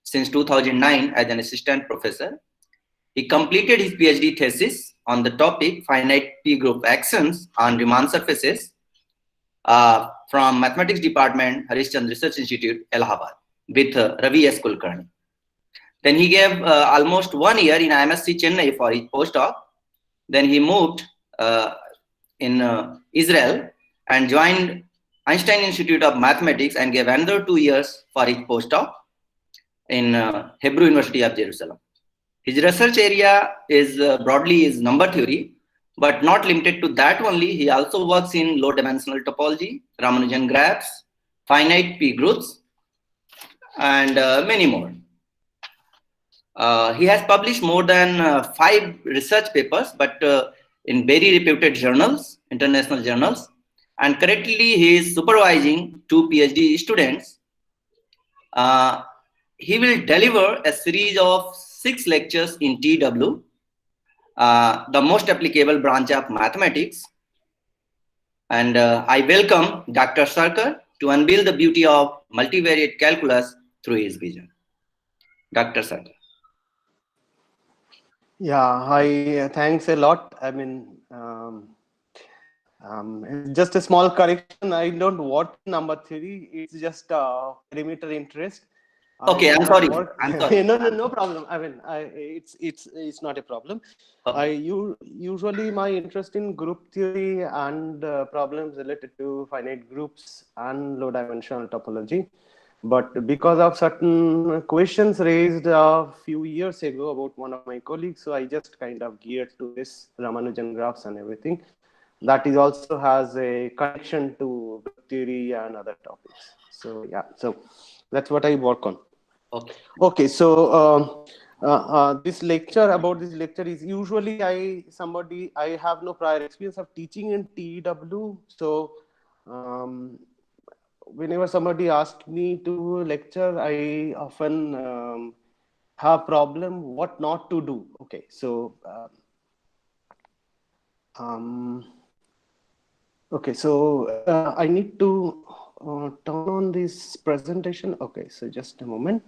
since 2009 as an assistant professor. He completed his PhD thesis on the topic finite P group actions on Riemann surfaces from Mathematics Department, Harishchandra Research Institute, Allahabad, with Ravi S. Kulkarni. Then he gave almost 1 year in IMSC Chennai for his postdoc. Then he moved in Israel and joined Einstein Institute of Mathematics and gave another 2 years for his postdoc in Hebrew University of Jerusalem. His research area is broadly is number theory, but not limited to that only. He also works in low-dimensional topology, Ramanujan graphs, finite P groups, and many more. He has published more than 5 research papers, but in very reputed journals, international journals. And currently, he is supervising 2 PhD students. He will deliver a series of 6 lectures in TW, the most applicable branch of mathematics. And I welcome Dr. Sarkar to unveil the beauty of multivariate calculus through his vision. Dr. Sarkar. Yeah, hi, thanks a lot. I mean, just a small correction. I don't want number theory. It's just perimeter interest. Okay, I'm sorry. I'm sorry. No problem. I mean, it's not a problem. Okay. Usually my interest in group theory and problems related to finite groups and low dimensional topology. But because of certain questions raised a few years ago about one of my colleagues, so I just kind of geared to this Ramanujan graphs and everything. That is also has a connection to group theory and other topics. So yeah, so that's what I work on. Okay. Okay. So this lecture is usually I have no prior experience of teaching in TW. So whenever somebody asks me to lecture, I often have problem what not to do. Okay, so okay, so I need to turn on this presentation. Okay, so just a moment.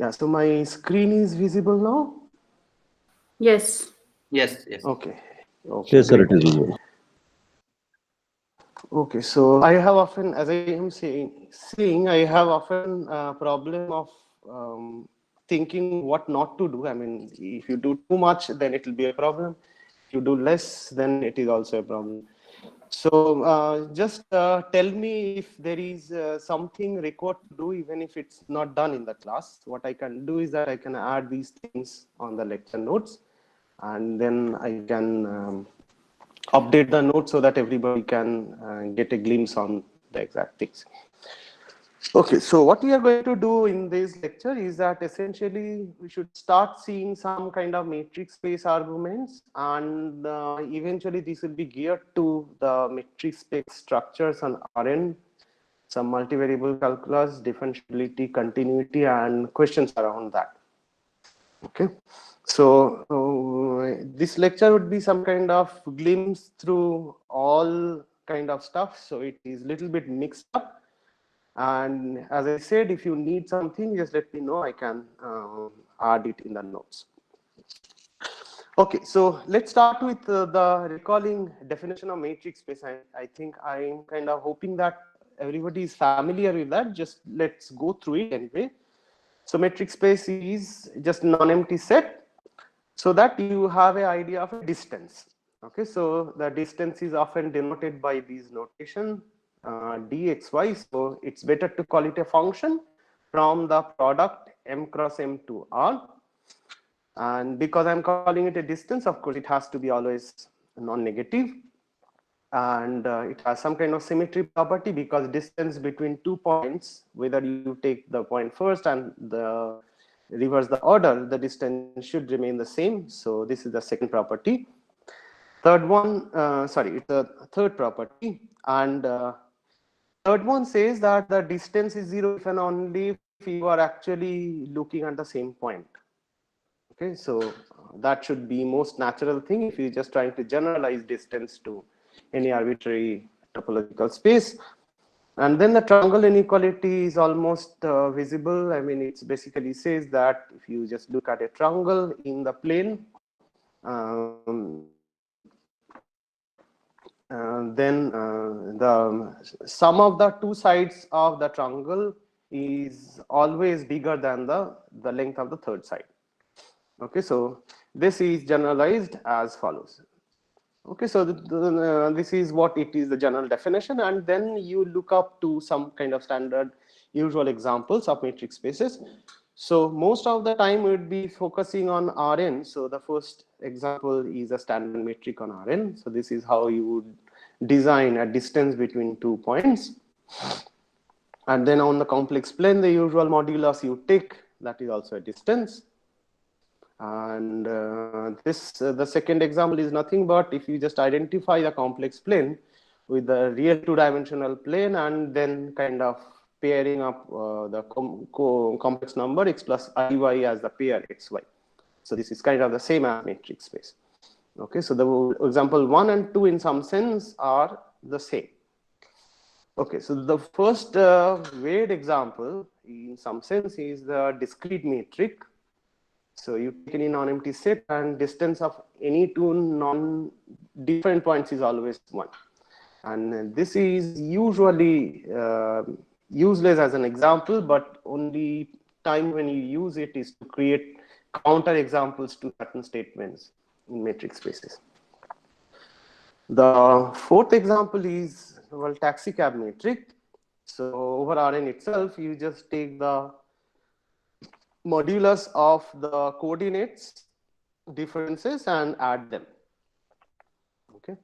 Yeah, so my screen is visible now? Yes. Yes, yes. Okay. Yes, sir, it is visible. Okay, so I have often, as I am saying, I have often problem of thinking what not to do. I mean, if you do too much, then it will be a problem. If you do less, then it is also a problem. So just tell me if there is something required to do, even if it's not done in the class. What I can do is that I can add these things on the lecture notes, and then I can update the notes so that everybody can get a glimpse on the exact things. Okay, so what we are going to do in this lecture is that essentially we should start seeing some kind of matrix space arguments, and eventually this will be geared to the matrix space structures on Rn, some multivariable calculus, differentiability, continuity, and questions around that. Okay, so this lecture would be some kind of glimpse through all kind of stuff, so it is a little bit mixed up. And as I said, if you need something, just let me know. I can add it in the notes. Okay, so let's start with the recalling definition of matrix space. I think I'm kind of hoping that everybody is familiar with that. Just let's go through it anyway. So matrix space is just non-empty set, so that you have an idea of a distance. Okay, so the distance is often denoted by these notation. Dxy, so it's better to call it a function from the product m cross m to R. And because I'm calling it a distance, of course, it has to be always non-negative. And it has some kind of symmetry property, because distance between 2 points, whether you take the point first and the reverse the order, the distance should remain the same. So this is the second property. Third one, it's a third property. And third one says that the distance is 0 if and only if you are actually looking at the same point. Okay, so that should be most natural thing if you're just trying to generalize distance to any arbitrary topological space. And then the triangle inequality is almost visible. I mean, it basically says that if you just look at a triangle in the plane, then the sum of the two sides of the triangle is always bigger than the length of the third side. Okay, so this is generalized as follows. Okay, so this is what it is, the general definition, and then you look up to some kind of standard usual examples of metric spaces. So most of the time we would be focusing on Rn. So the first example is a standard metric on Rn. So this is how you would design a distance between 2 points. And then on the complex plane, the usual modulus you take, that is also a distance. And the second example is nothing but if you just identify the complex plane with the real two-dimensional plane and then kind of pairing up the complex number x plus iy as the pair xy. So this is kind of the same as metric space. Okay, so the example 1 and 2 in some sense are the same. Okay, so the first weird example in some sense is the discrete metric. So you take any non-empty set and distance of any two non-different points is always 1. And this is usually useless as an example, but only time when you use it is to create counter examples to certain statements in metric spaces. The fourth example is, well, taxi cab metric. So over Rn itself, you just take the modulus of the coordinates differences and add them. Okay,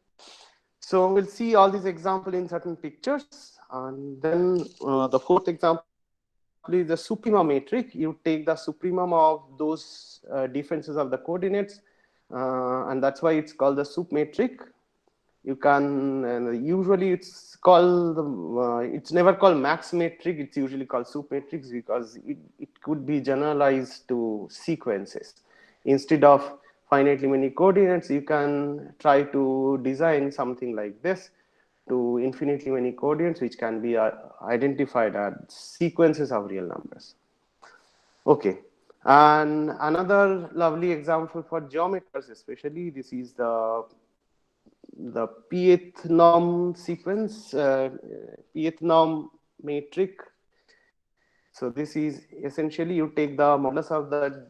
so we'll see all these examples in certain pictures, and then the fourth example is the supremum metric. You take the supremum of those differences of the coordinates, and that's why it's called the sup metric. You can usually it's called it's never called max metric, it's usually called sup matrix because it could be generalized to sequences. Instead of finitely many coordinates, you can try to design something like this to infinitely many coordinates which can be identified as sequences of real numbers. Okay, and another lovely example for geometers especially, this is the pth norm sequence, pth norm metric. So this is essentially you take the modulus of the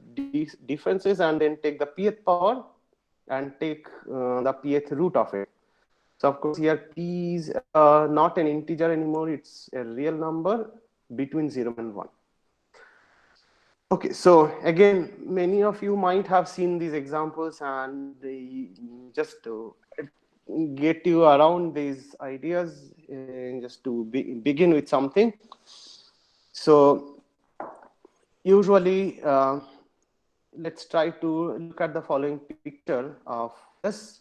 differences and then take the pth power and take the pth root of it. So of course here p is not an integer anymore, it's a real number between 0 and 1. Okay, so again, many of you might have seen these examples, and just to get you around these ideas, just to begin with something. So usually, let's try to look at the following picture of this.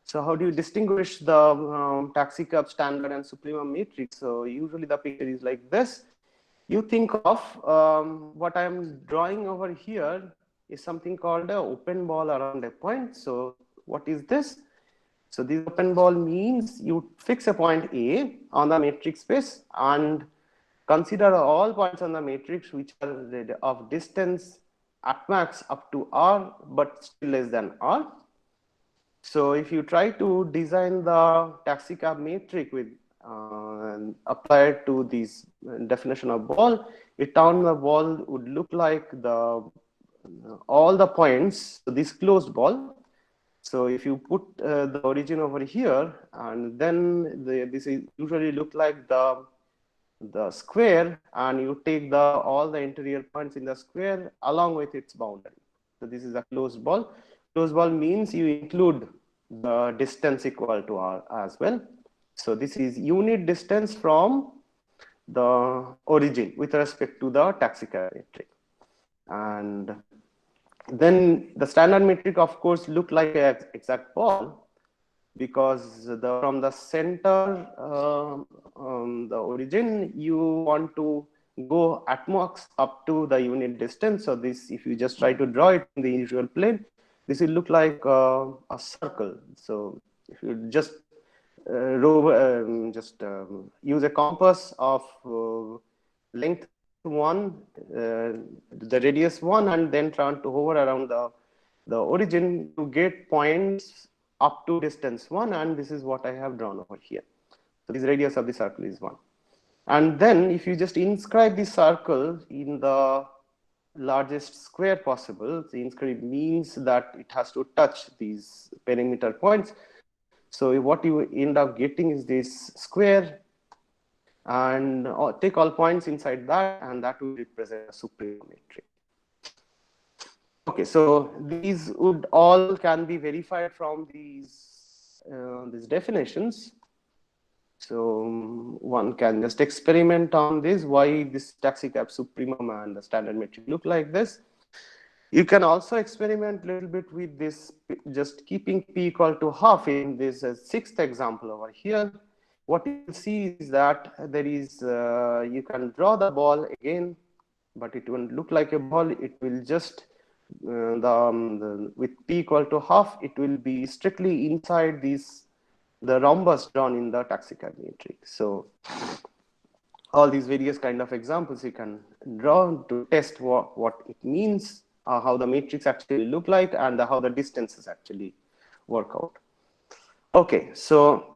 So how do you distinguish the taxi cab standard and supremum matrix? So usually the picture is like this. You think of what I'm drawing over here is something called an open ball around a point. So what is this? So this open ball means you fix a point A on the matrix space and consider all points on the matrix which are of distance at max up to R but still less than R. So if you try to design the taxi cab matrix with applied to this definition of ball, it on the ball would look like all the points, so this closed ball. So if you put the origin over here, and then this is usually look like the square, and you take all the interior points in the square along with its boundary. So this is a closed ball. Closed ball means you include the distance equal to R as well. So this is unit distance from the origin with respect to the taxi cab metric. And then the standard metric, of course, look like an exact ball because from the center, the origin, you want to go at max up to the unit distance. So this, if you just try to draw it in the usual plane, this will look like a circle. So if you just use a compass of length 1, the radius 1, and then try to hover around the origin to get points up to distance 1, and this is what I have drawn over here. So this radius of the circle is 1. And then if you just inscribe the circle in the largest square possible, the inscribe means that it has to touch these perimeter points. So what you end up getting is this square, and take all points inside that, and that will represent a supreme matrix. Okay, so these would all can be verified from these definitions. So one can just experiment on this, why this taxicab supremum and the standard metric look like this. You can also experiment a little bit with this, just keeping p equal to half in this sixth example over here. What you will see is that there is, you can draw the ball again, but it won't look like a ball. It will just, with p equal to half, it will be strictly inside the rhombus drawn in the taxicab matrix. So all these various kind of examples you can draw to test what it means, how the matrix actually look like, and how the distances actually work out. Okay, so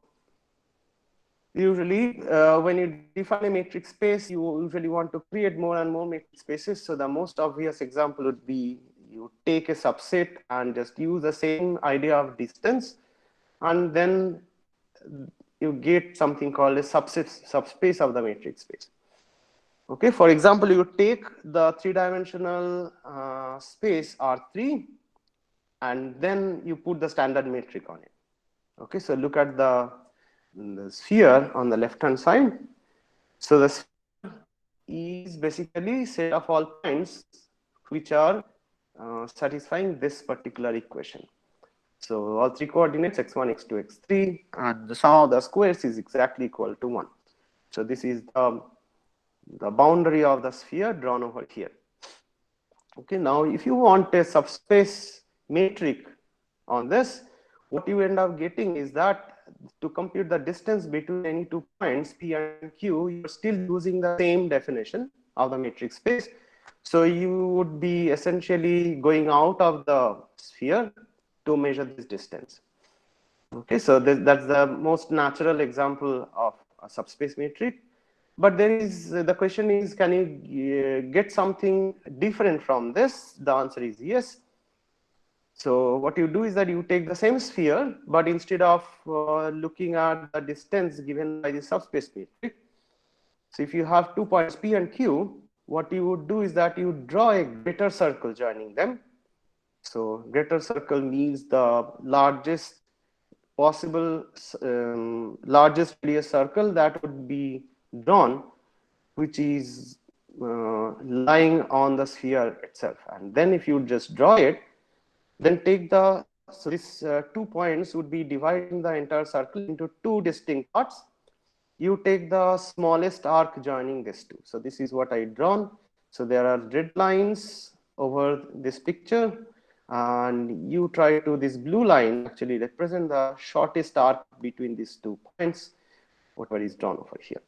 usually when you define a matrix space, you usually want to create more and more matrix spaces. So the most obvious example would be you take a subset and just use the same idea of distance, and then you get something called a subspace of the matrix space. Okay, for example, you take the three-dimensional space R3, and then you put the standard metric on it. Okay, so look at the sphere on the left-hand side. So the sphere is basically set of all points which are satisfying this particular equation. So all three coordinates x1, x2, x3, and the sum of the squares is exactly equal to 1. So this is the boundary of the sphere drawn over here. Okay, now if you want a subspace metric on this, what you end up getting is that to compute the distance between any two points, P and Q, you're still using the same definition of the matrix space. So you would be essentially going out of the sphere to measure this distance. Okay, so that's the most natural example of a subspace metric. But there is, the question is, can you get something different from this? The answer is yes. So what you do is that you take the same sphere, but instead of looking at the distance given by the subspace metric, so if you have 2 points P and Q, what you would do is that you draw a greater circle joining them. So greater circle means the largest possible, largest radius circle that would be drawn, which is lying on the sphere itself. And then if you just draw it, then take the, so this 2 points would be dividing the entire circle into 2 distinct parts. You take the smallest arc joining these two. So this is what I drawn. So there are red lines over this picture, and you try to, this blue line actually represent the shortest arc between these 2 points, whatever is drawn over here.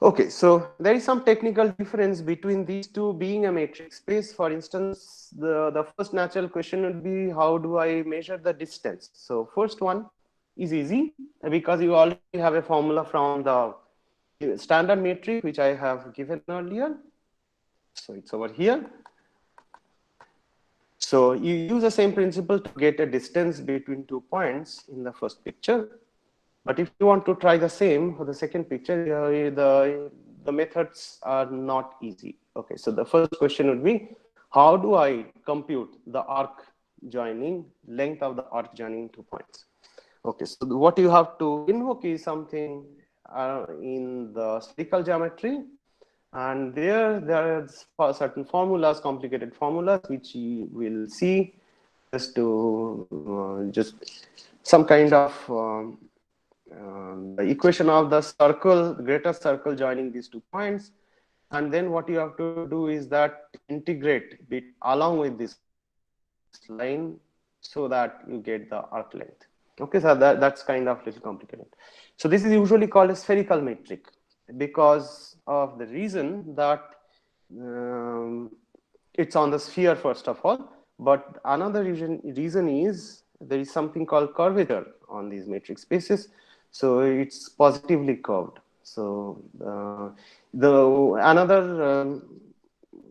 Okay, so there is some technical difference between these two being a matrix space. For instance, the first natural question would be, how do I measure the distance? So first one is easy because you already have a formula from the standard metric, which I have given earlier. So it's over here. So you use the same principle to get a distance between 2 points in the first picture. But if you want to try the same for the second picture, the methods are not easy. Okay, so the first question would be, how do I compute the arc joining, length of the arc joining 2 points? Okay, so what you have to invoke is something in the spherical geometry, and there are certain formulas, complicated formulas, which you will see just to just some kind of the equation of the circle, the greater circle joining these 2 points. And then what you have to do is that integrate along with this this line so that you get the arc length. Okay, so that's kind of little complicated. So this is usually called a spherical metric because of the reason that it's on the sphere first of all, but another reason is there is something called curvature on these metric spaces, so it's positively curved. So another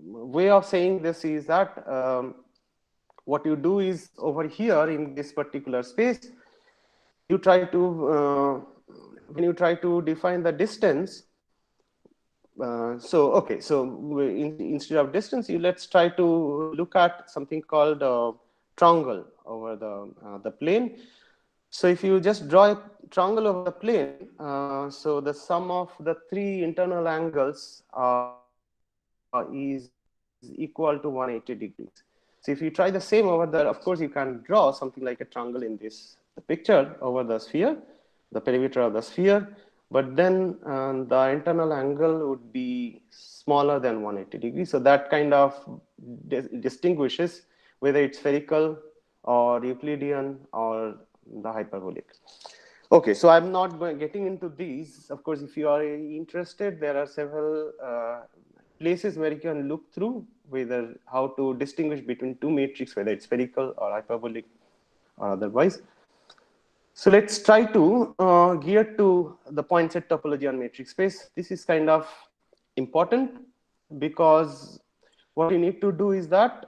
way of saying this is that what you do is over here in this particular space, you try to when you try to define the distance. So instead of distance, let's try to look at something called triangle over the plane. So if you just draw a triangle over the plane, so the sum of the three internal angles is equal to 180 degrees. So if you try the same over there, of course you can draw something like a triangle in this picture over the sphere, the perimeter of the sphere, but then the internal angle would be smaller than 180 degrees. So that kind of distinguishes whether it's spherical or Euclidean or the hyperbolic. Okay, so I'm not getting into these. Of course, if you are interested, there are several places where you can look through whether how to distinguish between two matrices, whether it's spherical or hyperbolic or otherwise. So let's try to gear to the point set topology on matrix space. This is kind of important because what you need to do is that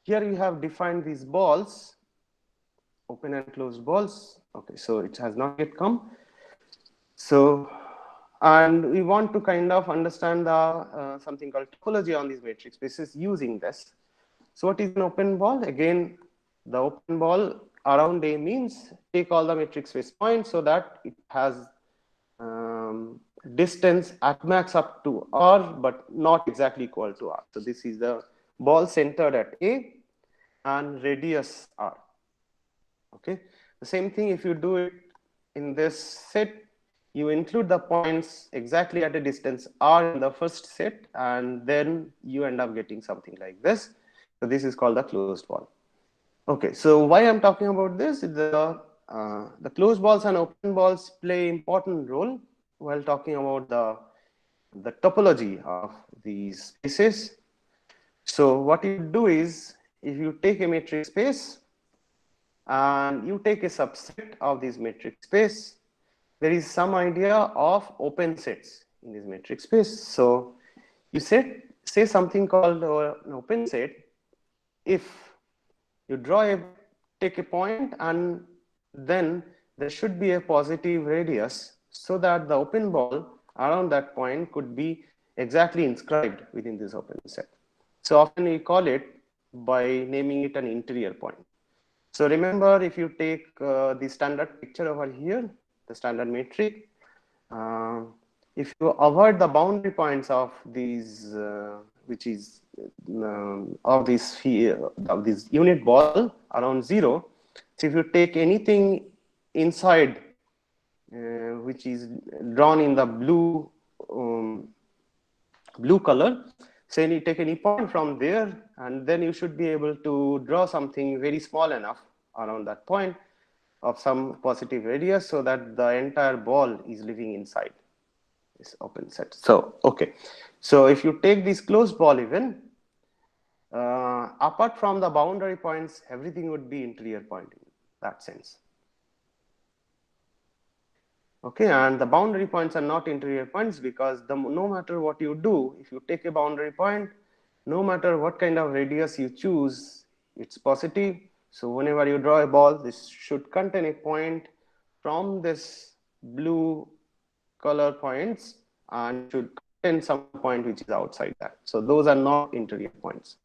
here you have defined these balls, open and closed balls. Okay, so it has not yet come. So, and we want to kind of understand the something called topology on these matrix spaces using this. So what is an open ball? Again, the open ball around A means take all the matrix space points so that it has distance at max up to R, but not exactly equal to R. So this is the ball centered at A and radius R. Okay, the same thing if you do it in this set, you include the points exactly at a distance R in the first set, and then you end up getting something like this. So this is called the closed ball. Okay, so why I'm talking about this is the closed balls and open balls play important role while talking about the topology of these spaces. So what you do is, if you take a matrix space and you take a subset of this matrix space, there is some idea of open sets in this matrix space. So you say something called an open set if you take a point and then there should be a positive radius so that the open ball around that point could be exactly inscribed within this open set. So often we call it by naming it an interior point. So remember, if you take the standard picture over here, the standard metric, if you avoid the boundary points of these, which is of this unit ball around 0, so if you take anything inside which is drawn in the blue color, so you take any point from there, and then you should be able to draw something very small enough around that point of some positive radius so that the entire ball is living inside this open set. So, okay. So if you take this closed ball even, apart from the boundary points, everything would be interior point in that sense. Okay, and the boundary points are not interior points because no matter what you do, if you take a boundary point, no matter what kind of radius you choose, it's positive. So whenever you draw a ball, this should contain a point from this blue color points and should contain some point which is outside that. So those are not interior points.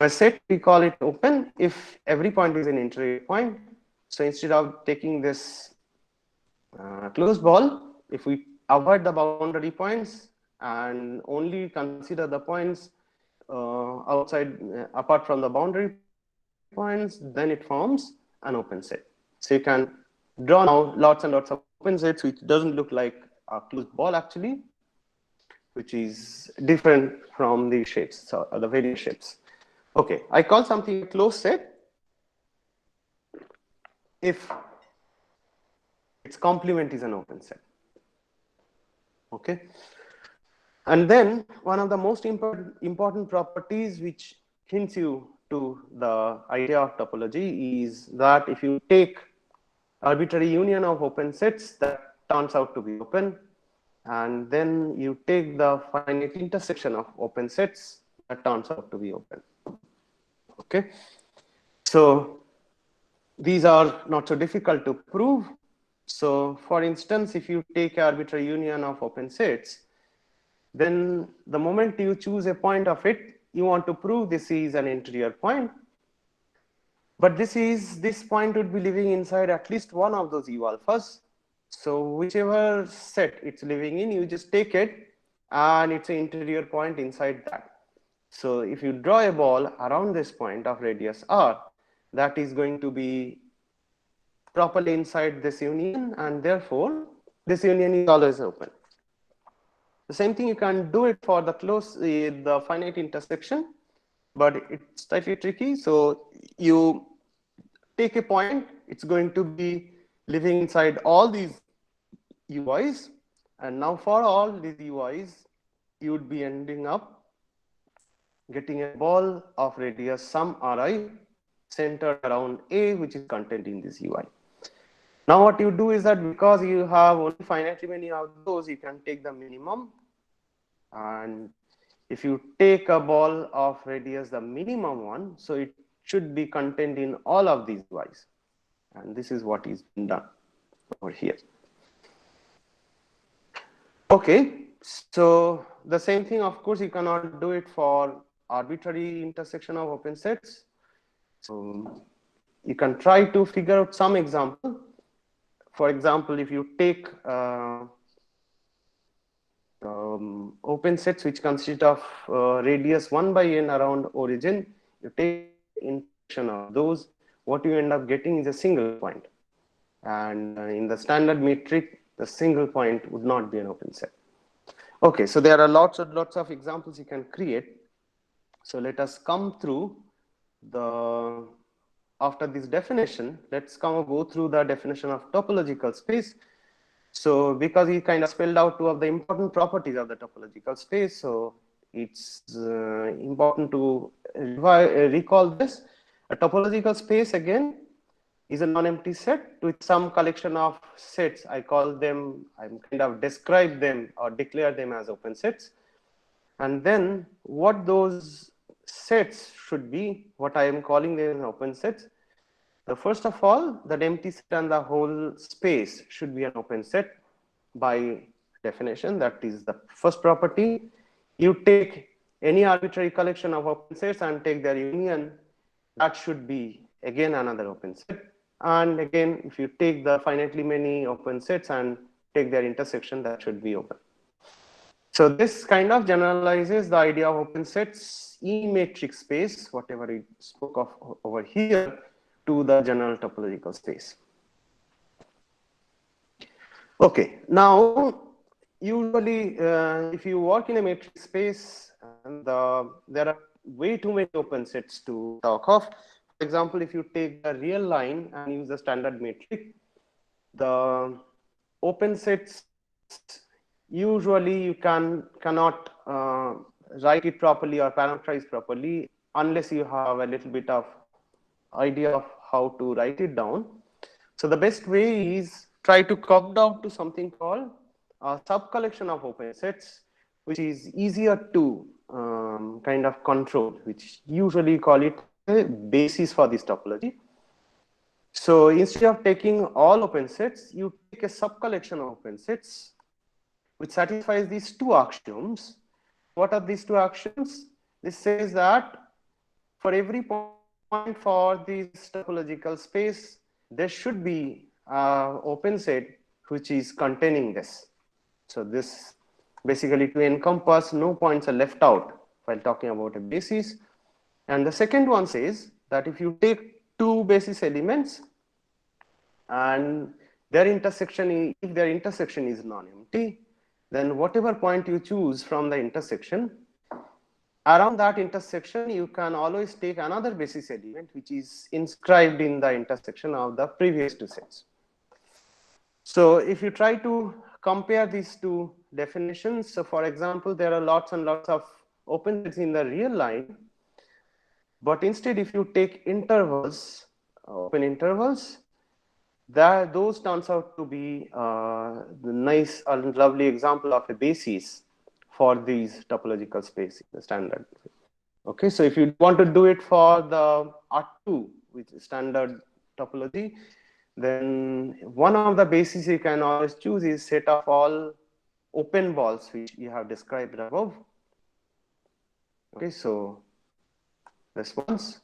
A set, we call it open if every point is an interior point. So instead of taking this closed ball, if we avoid the boundary points and only consider the points outside, apart from the boundary points, then it forms an open set. So you can draw now lots and lots of open sets, which doesn't look like a closed ball actually, which is different from the shapes, so the various shapes. Okay, I call something a closed set if its complement is an open set. Okay, and then one of the most important properties which hints you to the idea of topology is that if you take arbitrary union of open sets that turns out to be open, and then you take the finite intersection of open sets that turns out to be open. Okay, so these are not so difficult to prove. So for instance, if you take arbitrary union of open sets, then the moment you choose a point of it, you want to prove this is an interior point. But this point would be living inside at least one of those U alphas. So whichever set it's living in, you just take it and it's an interior point inside that. So if you draw a ball around this point of radius r, that is going to be properly inside this union, and therefore this union is always open. The same thing you can do it for the finite intersection, but it's slightly tricky. So you take a point, it's going to be living inside all these UIs, and now for all these UIs, you would be ending up getting a ball of radius some Ri centered around A, which is contained in this UI. Now what you do is that because you have only finitely many of those, you can take the minimum, and if you take a ball of radius the minimum one, so it should be contained in all of these UIs, and this is what is done over here. Okay, so the same thing, of course, you cannot do it for arbitrary intersection of open sets. So you can try to figure out some example. For example, if you take open sets which consist of radius 1 by n around origin, you take intersection of those, what you end up getting is a single point. And in the standard metric, the single point would not be an open set. Okay, so there are lots of examples you can create. So let us come through the, after this definition, let's go through the definition of topological space. So because he kind of spelled out two of the important properties of the topological space, so it's important to recall this. A topological space, again, is a non-empty set with some collection of sets. I call them, I'm kind of describe them or declare them as open sets. And then what those sets should be, what I am calling them open sets. The first of all, that empty set and the whole space should be an open set by definition. That is the first property. You take any arbitrary collection of open sets and take their union, that should be again another open set. And again, if you take the finitely many open sets and take their intersection, that should be open. So this kind of generalizes the idea of open sets in matrix space, whatever we spoke of over here, to the general topological space. Okay, now usually if you work in a matrix space, and there are way too many open sets to talk of. For example, if you take a real line and use the standard metric, the open sets usually you cannot write it properly or parameterize properly unless you have a little bit of idea of how to write it down. So the best way is try to come down to something called a sub-collection of open sets, which is easier to kind of control, which usually call it a basis for this topology. So instead of taking all open sets, you take a sub-collection of open sets which satisfies these two axioms. What are these two axioms? This says that for every point for this topological space, there should be an open set which is containing this. So this basically to encompass no points are left out while talking about a basis. And the second one says that if you take two basis elements and their intersection, if their intersection is non-empty, then whatever point you choose from the intersection, around that intersection, you can always take another basis element which is inscribed in the intersection of the previous two sets. So if you try to compare these two definitions, so for example, there are lots and lots of open sets in the real line, but instead if you take intervals, open intervals, those turns out to be the nice and lovely example of a basis for these topological space in the standard. Okay, so if you want to do it for the R2, which is standard topology, then one of the bases you can always choose is set of all open balls which you have described above. Okay, so response.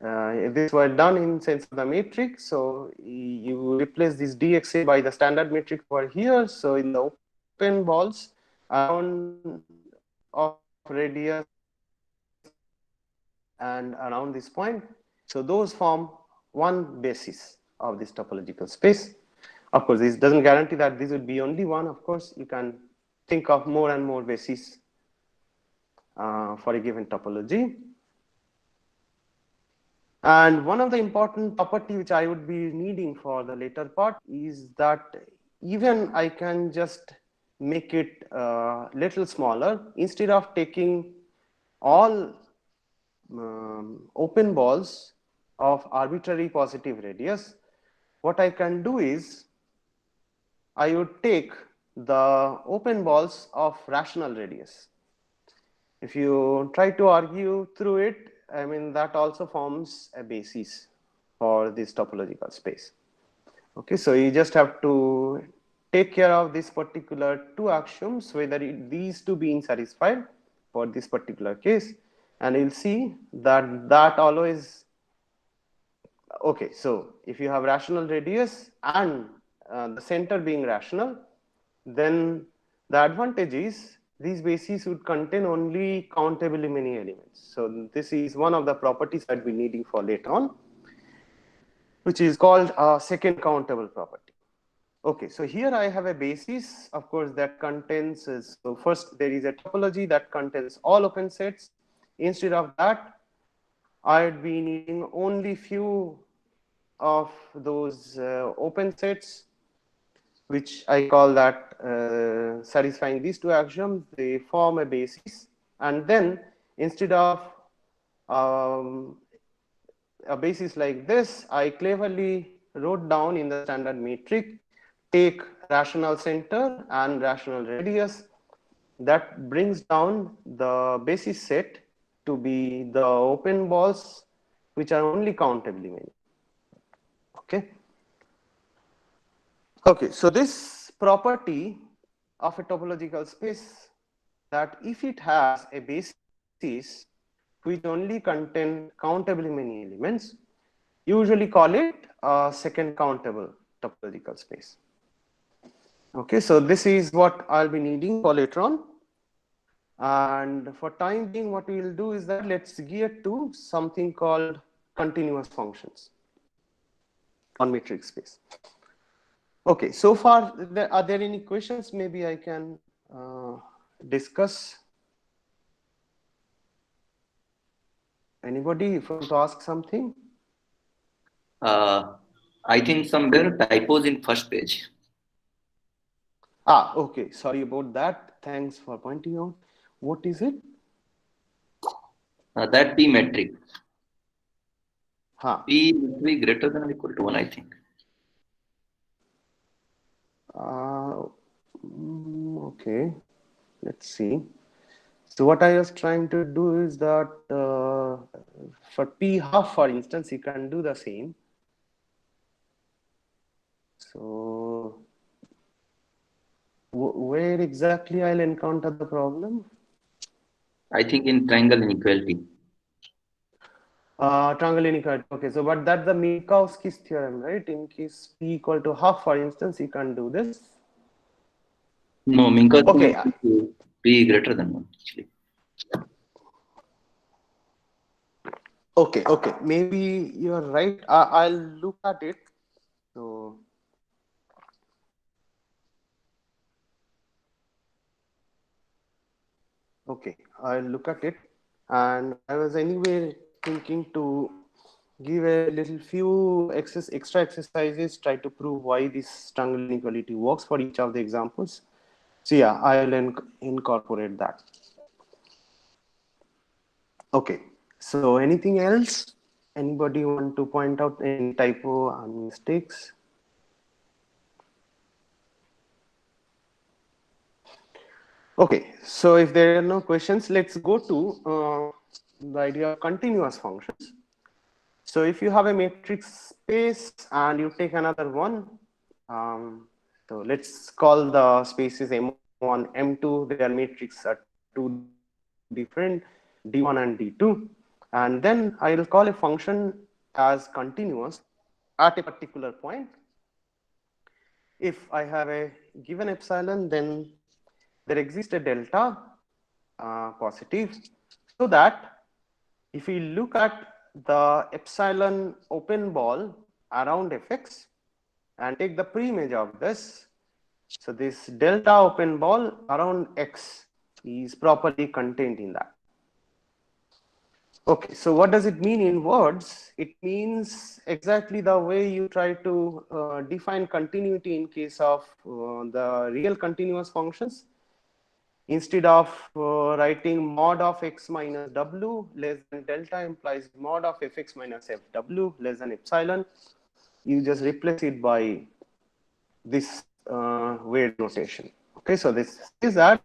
If this were done in sense of the matrix, so you replace this dxa by the standard matrix over here. So in the open balls around of radius and around this point, so those form one basis of this topological space. Of course, this doesn't guarantee that this would be only one. Of course, you can think of more and more bases for a given topology. And one of the important property which I would be needing for the later part is that even I can just make it little smaller. Instead of taking all open balls of arbitrary positive radius, what I can do is I would take the open balls of rational radius. If you try to argue through it, I mean, that also forms a basis for this topological space. Okay, so you just have to take care of this particular two axioms, whether these two being satisfied for this particular case, and you'll see that that always, okay, so if you have rational radius and the center being rational, then the advantage is these bases would contain only countably many elements. So this is one of the properties that we're needing for later on, which is called a second countable property. Okay, so here I have a basis, of course, that contains, so first there is a topology that contains all open sets. Instead of that, I'd be needing only few of those open sets, which I call that satisfying these two axioms. They form a basis, and then instead of a basis like this, I cleverly wrote down in the standard metric, take rational center and rational radius. That brings down the basis set to be the open balls which are only countably many. Okay. Okay, so this property of a topological space, that if it has a basis which only contain countably many elements, you usually call it a second countable topological space. Okay, so this is what I'll be needing for later on. And for time being, what we will do is that let's gear to something called continuous functions on metric space. Okay, so far, are there any questions maybe I can discuss? Anybody, if you want to ask something? I think somewhere typos in first page. Ah, okay. Sorry about that. Thanks for pointing out. What is it? That P metric. Huh. P must be greater than or equal to 1, I think. Okay. Let's see. So what I was trying to do is that for P half, for instance, you can do the same. So where exactly I'll encounter the problem? I think in triangle inequality. Triangle inequality. Okay, so but that's the Minkowski's theorem, right? In case P equal to half, for instance, you can do this. No, Minkowski Okay. P greater than 1 actually. Okay, okay. Maybe you're right. I'll look at it. So okay, I'll look at it. And I was anyway thinking to give a little few extra exercises, try to prove why this triangle inequality works for each of the examples. So yeah, I will incorporate that. Okay, so anything else? Anybody want to point out any typo and mistakes? Okay, so if there are no questions, let's go to the idea of continuous functions. So if you have a matrix space and you take another one, so let's call the spaces M1, M2, their matrix are two different, D1 and D2. And then I will call a function as continuous at a particular point. If I have a given epsilon, then there exists a delta positive, so that if we look at the epsilon open ball around fx and take the preimage of this, so this delta open ball around x is properly contained in that. Okay, so what does it mean in words? It means exactly the way you try to define continuity in case of the real continuous functions. Instead of writing mod of x minus w less than delta implies mod of fx minus fw less than epsilon, you just replace it by this weird notation. Okay, so this is that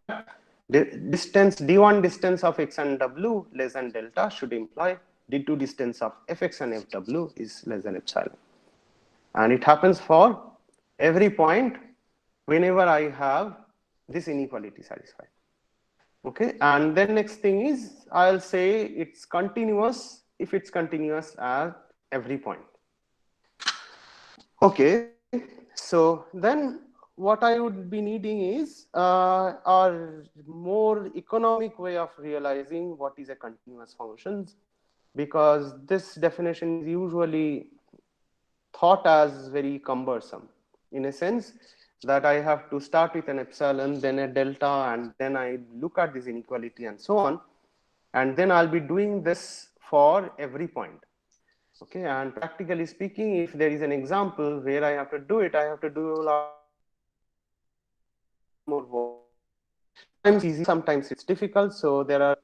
the distance d1 distance of x and w less than delta should imply d2 distance of fx and fw is less than epsilon. And it happens for every point whenever I have this inequality satisfied. Okay, and then next thing is I'll say it's continuous if it's continuous at every point. Okay, so then what I would be needing is a more economic way of realizing what is a continuous function, because this definition is usually thought as very cumbersome, in a sense that I have to start with an epsilon, then a delta, and then I look at this inequality and so on. And then I'll be doing this for every point. Okay, and practically speaking, if there is an example where I have to do it, I have to do a lot more work. Sometimes easy, sometimes it's difficult. So there are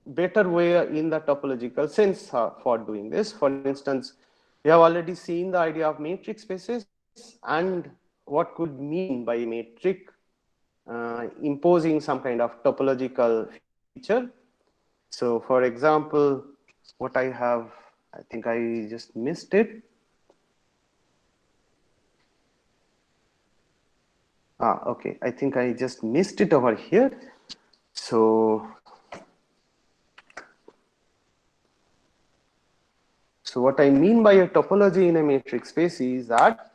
better way in the topological sense for doing this. For instance, we have already seen the idea of matrix spaces and what could mean by matrix imposing some kind of topological feature. So for example, what I have, I think I just missed it. Okay, I think I just missed it over here. So what I mean by a topology in a matrix space is that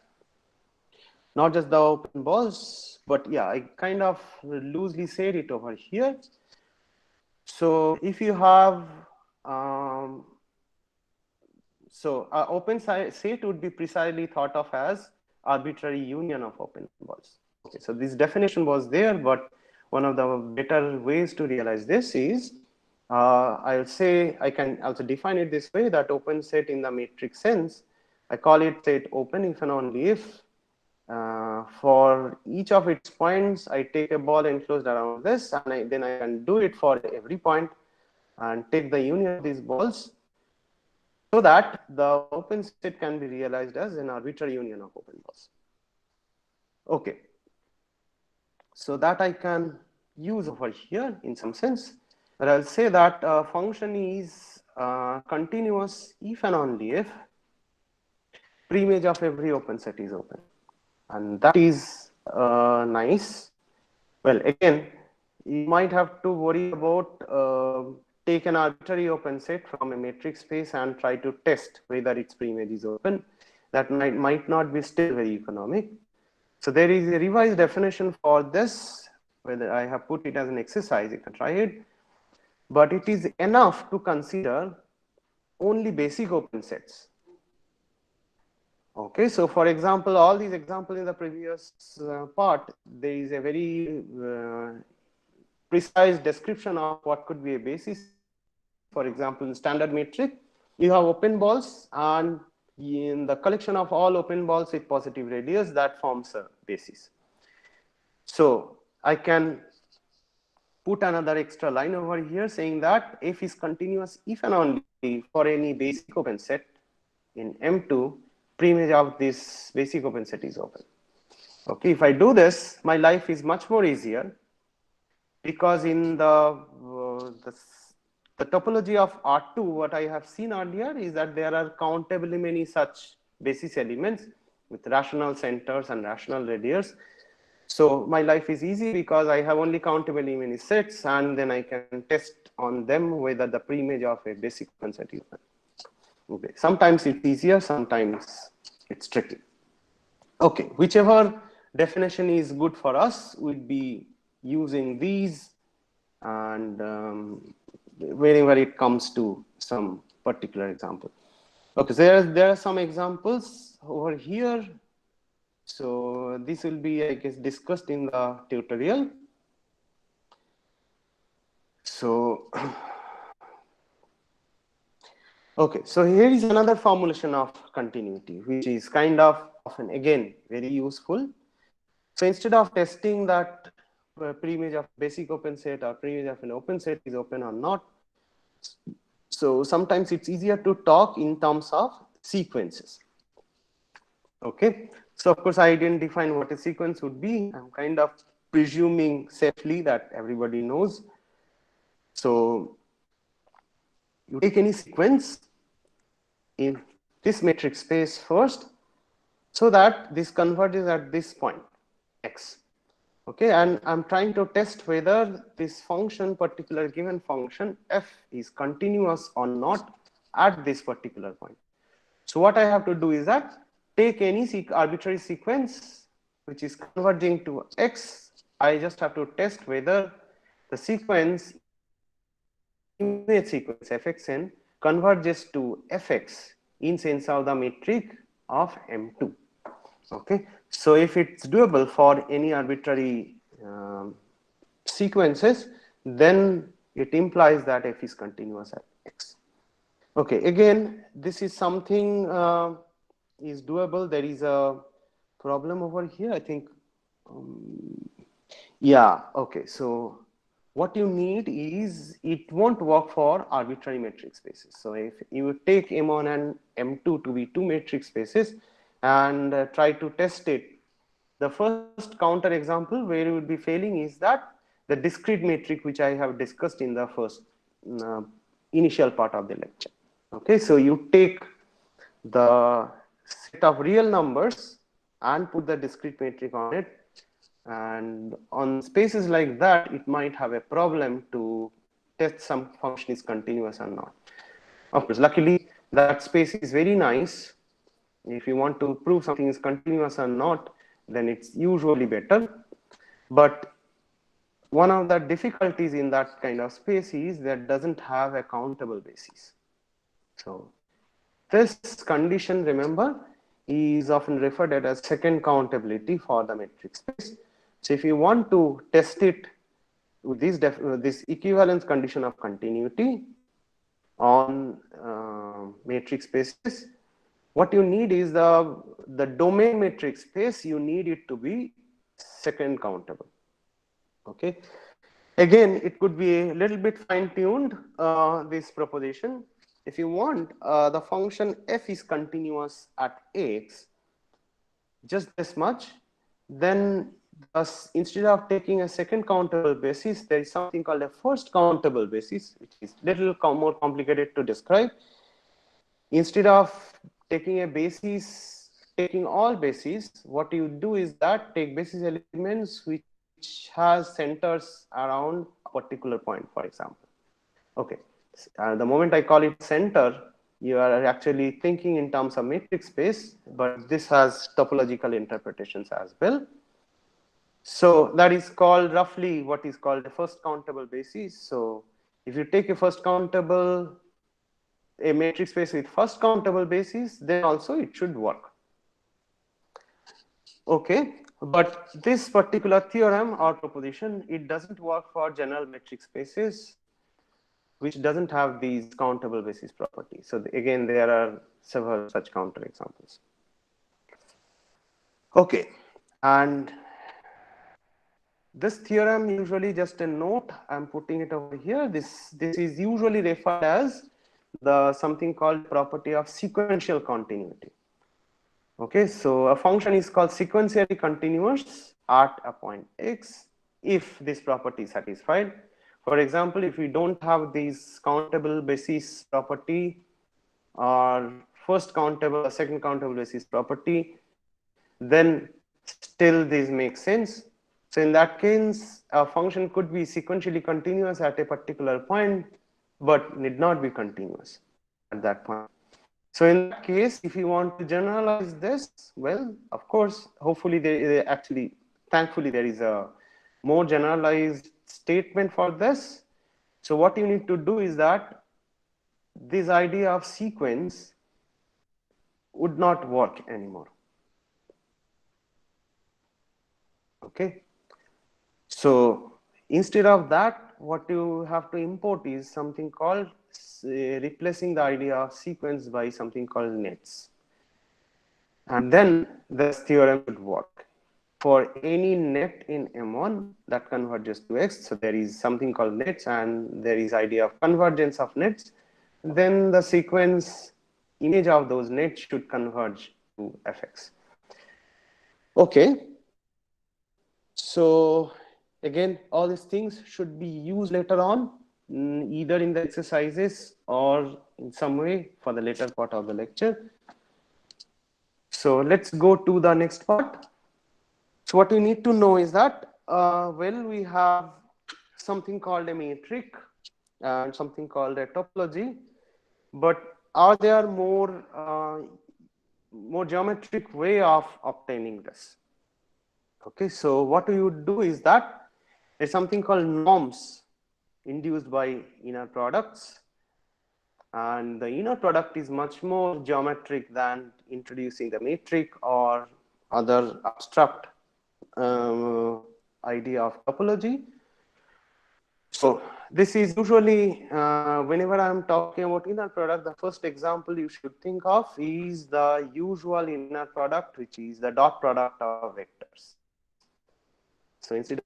not just the open balls, but yeah, I kind of loosely said it over here. So if you have, open set would be precisely thought of as arbitrary union of open balls. Okay, so this definition was there, but one of the better ways to realize this is, I'll say I can also define it this way, that open set in the matrix sense, I call it set open if and only if for each of its points, I take a ball enclosed around this, and then I can do it for every point and take the union of these balls so that the open set can be realized as an arbitrary union of open balls. Okay. So that I can use over here in some sense, but I'll say that a function is continuous if and only if preimage of every open set is open. And that is nice. Well, again, you might have to worry about take an arbitrary open set from a matrix space and try to test whether its preimage is open. That might not be still very economic. So there is a revised definition for this, whether I have put it as an exercise, you can try it. But it is enough to consider only basic open sets. Okay, so for example, all these examples in the previous part, there is a very precise description of what could be a basis. For example, in standard metric, you have open balls, and in the collection of all open balls with positive radius, that forms a basis. So I can put another extra line over here saying that f is continuous if and only for any basic open set in M2, preimage of this basic open set is open. Okay, if I do this, my life is much more easier, because in the topology of R2, what I have seen earlier is that there are countably many such basis elements with rational centers and rational radius. So my life is easy because I have only countably many sets, and then I can test on them whether the preimage of a basic open set is open. Okay. Sometimes it's easier, sometimes it's tricky. Okay, whichever definition is good for us, we'll be using these, and whenever it comes to some particular example. Okay, so there are some examples over here. So this will be, I guess, discussed in the tutorial. So, okay, so here is another formulation of continuity, which is kind of often, again, very useful. So instead of testing that preimage of basic open set or preimage of an open set is open or not, so sometimes it's easier to talk in terms of sequences. Okay, so of course I didn't define what a sequence would be. I'm kind of presuming safely that everybody knows. So you take any sequence in this metric space first, so that this converges at this point x. Okay, and I'm trying to test whether this function, particular given function f, is continuous or not at this particular point. So what I have to do is that take any arbitrary sequence which is converging to x. I just have to test whether the sequence, image sequence fxn, converges to fx in sense of the metric of M2. Okay, so if it's doable for any arbitrary sequences, then it implies that f is continuous at x. Okay, again, this is something is doable. There is a problem over here, I think. Yeah, okay, so what you need is, it won't work for arbitrary metric spaces. So if you take M1 and M2 to be two metric spaces and try to test it, the first counter example where you would be failing is that the discrete metric which I have discussed in the first initial part of the lecture. Okay, so you take the set of real numbers and put the discrete metric on it, and on spaces like that, it might have a problem to test some function is continuous or not. Of course, luckily that space is very nice. If you want to prove something is continuous or not, then it's usually better. But one of the difficulties in that kind of space is that doesn't have a countable basis. So this condition, remember, is often referred to as second countability for the metric space. So if you want to test it with this equivalence condition of continuity on matrix spaces, what you need is the domain matrix space, you need it to be second countable. Okay, again, it could be a little bit fine-tuned, this proposition. If you want the function f is continuous at x, just this much, then instead of taking a second countable basis, there is something called a first countable basis, which is a little more complicated to describe. Instead of taking a basis, taking all bases, what you do is that take basis elements which has centers around a particular point, for example. Okay, the moment I call it center, you are actually thinking in terms of matrix space, but this has topological interpretations as well. So that is called roughly what is called a first countable basis. So if you take a first countable, a matrix space with first countable basis, then also it should work. Okay, But this particular theorem or proposition, it doesn't work for general metric spaces, which doesn't have these countable basis properties. So again, there are several such counter examples. Okay, and this theorem, usually just a note, I'm putting it over here. This is usually referred as the something called property of sequential continuity. Okay, so a function is called sequentially continuous at a point x if this property is satisfied. For example, if we don't have this countable basis property or first countable or second countable basis property, then still this makes sense. So in that case, a function could be sequentially continuous at a particular point, but need not be continuous at that point. So in that case, if you want to generalize this, well, of course, hopefully thankfully there is a more generalized statement for this. So what you need to do is that this idea of sequence would not work anymore. Okay. So instead of that, what you have to import is something called replacing the idea of sequence by something called nets. And then this theorem would work. For any net in M1 that converges to X, so there is something called nets and there is idea of convergence of nets, then the sequence image of those nets should converge to Fx. Okay. So again, all these things should be used later on, either in the exercises or in some way for the later part of the lecture. So let's go to the next part. So what you need to know is that, well, we have something called a metric and something called a topology, but are there more geometric way of obtaining this? Okay, so what we would do is that there's something called norms induced by inner products, and the inner product is much more geometric than introducing the metric or other abstract idea of topology. So this is usually whenever I'm talking about inner product, the first example you should think of is the usual inner product, which is the dot product of vectors. So instead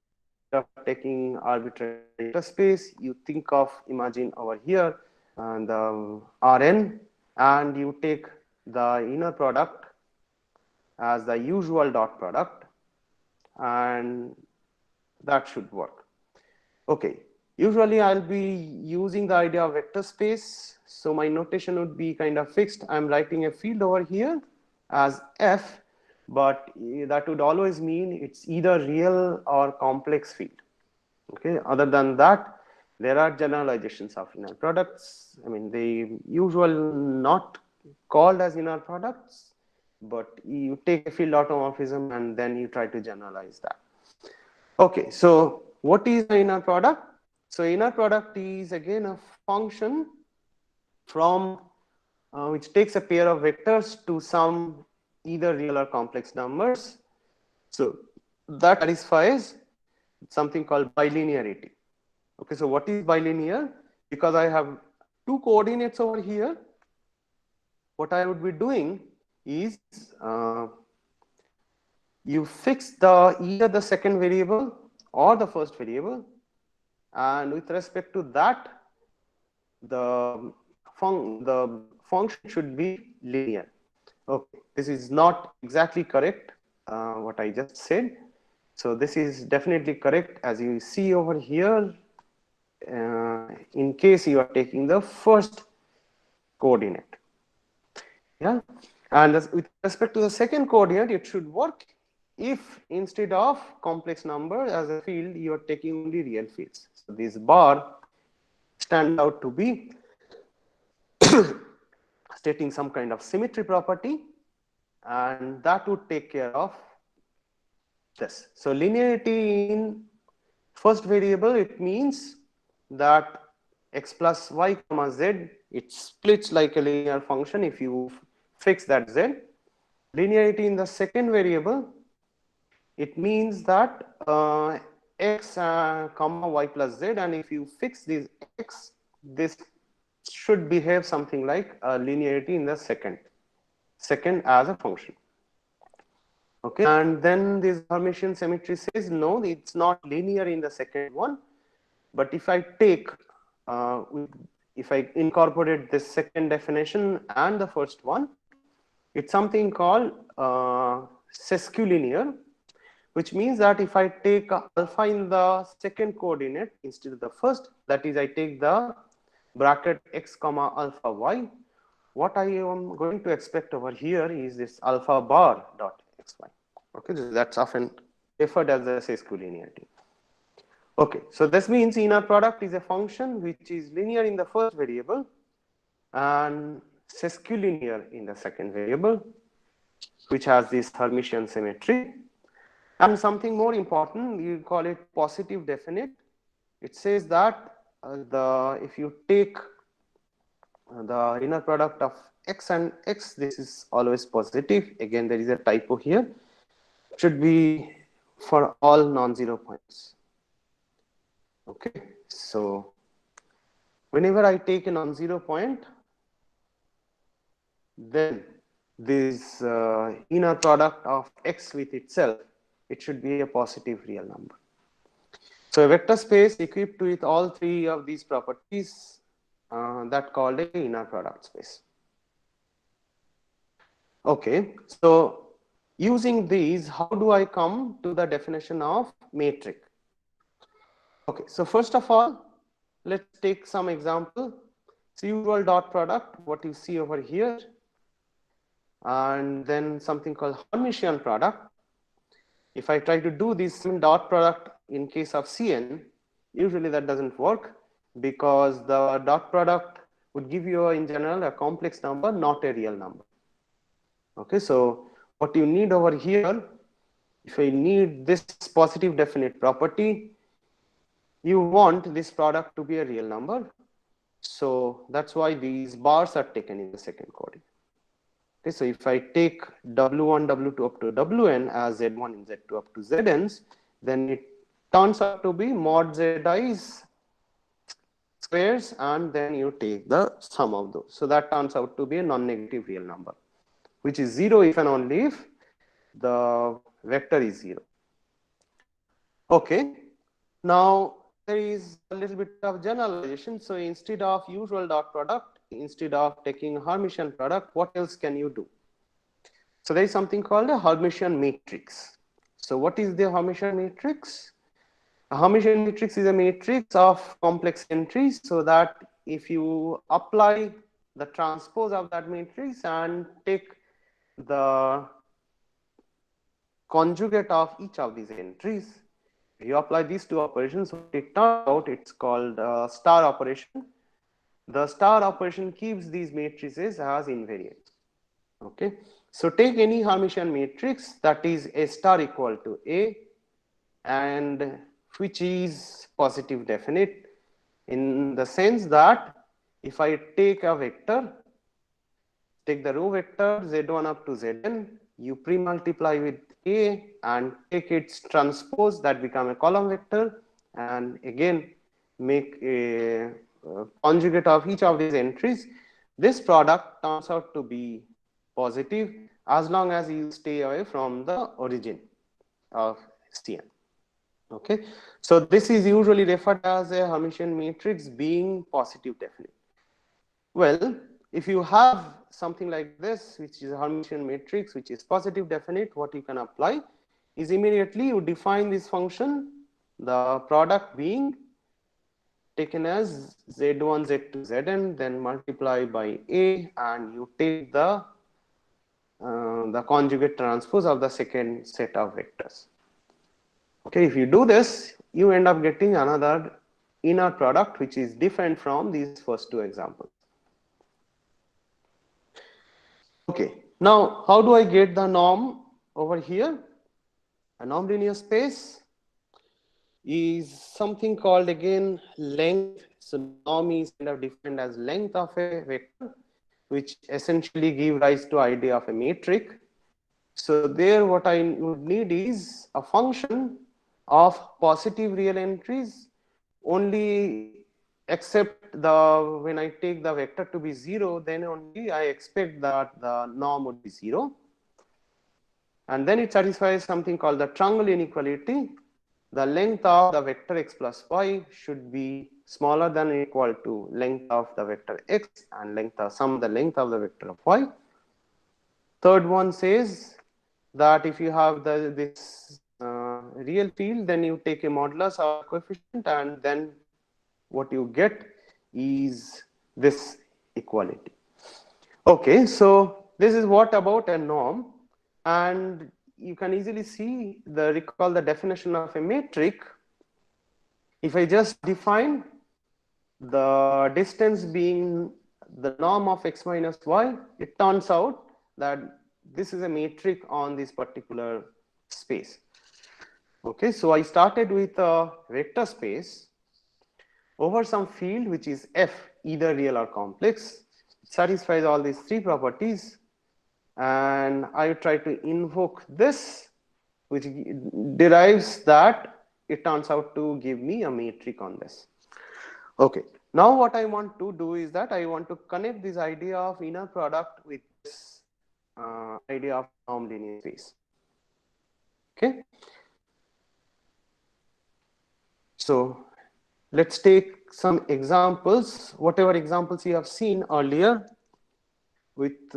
of taking arbitrary vector space, you think of, imagine over here and the Rn, and you take the inner product as the usual dot product, and that should work. Okay, usually I'll be using the idea of vector space, so my notation would be kind of fixed. I'm writing a field over here as F, but that would always mean it's either real or complex field. Okay, other than that, there are generalizations of inner products. I mean, they usually not called as inner products, but you take a field automorphism and then you try to generalize that. Okay, so what is the inner product? So inner product is again a function from which takes a pair of vectors to some either real or complex numbers. So that satisfies something called bilinearity. Okay, so what is bilinear? Because I have two coordinates over here, what I would be doing is you fix either the second variable or the first variable, and with respect to that, the function should be linear. Okay, this is not exactly correct, what I just said. So this is definitely correct, as you see over here, in case you are taking the first coordinate. Yeah, and with respect to the second coordinate, it should work if instead of complex number as a field, you are taking only real fields. So this bar stands out to be stating some kind of symmetry property, and that would take care of this. So linearity in first variable, it means that x plus y comma z, it splits like a linear function if you fix that z. Linearity in the second variable, It means that x comma y plus z, and if you fix this x, this should behave something like linearity in the second as a function. Okay, and then this Hermitian symmetry says no, it's not linear in the second one, but if I take if I incorporate this second definition and the first one, it's something called sesquilinear, which means that if I take alpha in the second coordinate instead of the first, that is I take the bracket x comma alpha y, what I am going to expect over here is this alpha bar dot xy. Okay, that's often referred as the sesquilinearity. Okay, so this means inner product is a function which is linear in the first variable and sesquilinear in the second variable, which has this Hermitian symmetry. And something more important, you call it positive definite. It says that if you take the inner product of x and x, this is always positive. Again, there is a typo here. It should be for all non-zero points. Okay, so whenever I take a non-zero point, then this inner product of x with itself, it should be a positive real number. So a vector space equipped with all three of these properties, that called a inner product space. Okay, so using these, how do I come to the definition of matrix? Okay, so first of all, let's take some example. So usual dot product, what you see over here, and then something called Hermitian product. If I try to do this dot product in case of Cn, usually that doesn't work because the dot product would give you in general a complex number, not a real number. Okay, so what you need over here, if I need this positive definite property, you want this product to be a real number. So that's why these bars are taken in the second coordinate. Okay, so if I take W1, W2 up to Wn as Z1 and Z2 up to Zn's, then it turns out to be mod Zi's squares, and then you take the sum of those. So that turns out to be a non-negative real number, which is 0 if and only if the vector is 0. Okay, now there is a little bit of generalization. So instead of usual dot product, instead of taking Hermitian product, what else can you do? So there is something called a Hermitian matrix. So what is the Hermitian matrix? A Hermitian matrix is a matrix of complex entries, so that if you apply the transpose of that matrix and take the conjugate of each of these entries, you apply these two operations, what it turns out, it's called star operation. The star operation keeps these matrices as invariant. Okay, so take any Hermitian matrix that is A star equal to A and which is positive definite, in the sense that if I take a vector, take the row vector Z1 up to Zn, you pre-multiply with A and take its transpose, that become a column vector, and again make a conjugate of each of these entries. This product turns out to be positive as long as you stay away from the origin of Cn. Okay, so this is usually referred as a Hermitian matrix being positive definite. Well, if you have something like this, which is a Hermitian matrix, which is positive definite, what you can apply is immediately you define this function, the product being taken as Z1, Z2, Zn, then multiply by A, and you take the conjugate transpose of the second set of vectors. Okay, if you do this, you end up getting another inner product which is different from these first two examples. Okay, now how do I get the norm over here? A non-linear space is something called again length. So norm is kind of defined as length of a vector, which essentially give rise to idea of a matrix. So there what I would need is a function of positive real entries only, except when I take the vector to be 0, then only I expect that the norm would be 0. And then it satisfies something called the triangle inequality. The length of the vector x plus y should be smaller than or equal to length of the vector x and sum the length of the vector of y. Third one says that if you have this real field, then you take a modulus of coefficient, and then what you get is this equality. Okay, so this is what about a norm, and you can easily recall the definition of a metric. If I just define the distance being the norm of x minus y, it turns out that this is a metric on this particular space. Okay, so I started with a vector space over some field which is f, either real or complex. It satisfies all these three properties, and I try to invoke this, which derives that. It turns out to give me a metric on this. Okay, now what I want to do is that I want to connect this idea of inner product with this idea of nonlinear space. Okay, so let's take some examples. Whatever examples you have seen earlier, with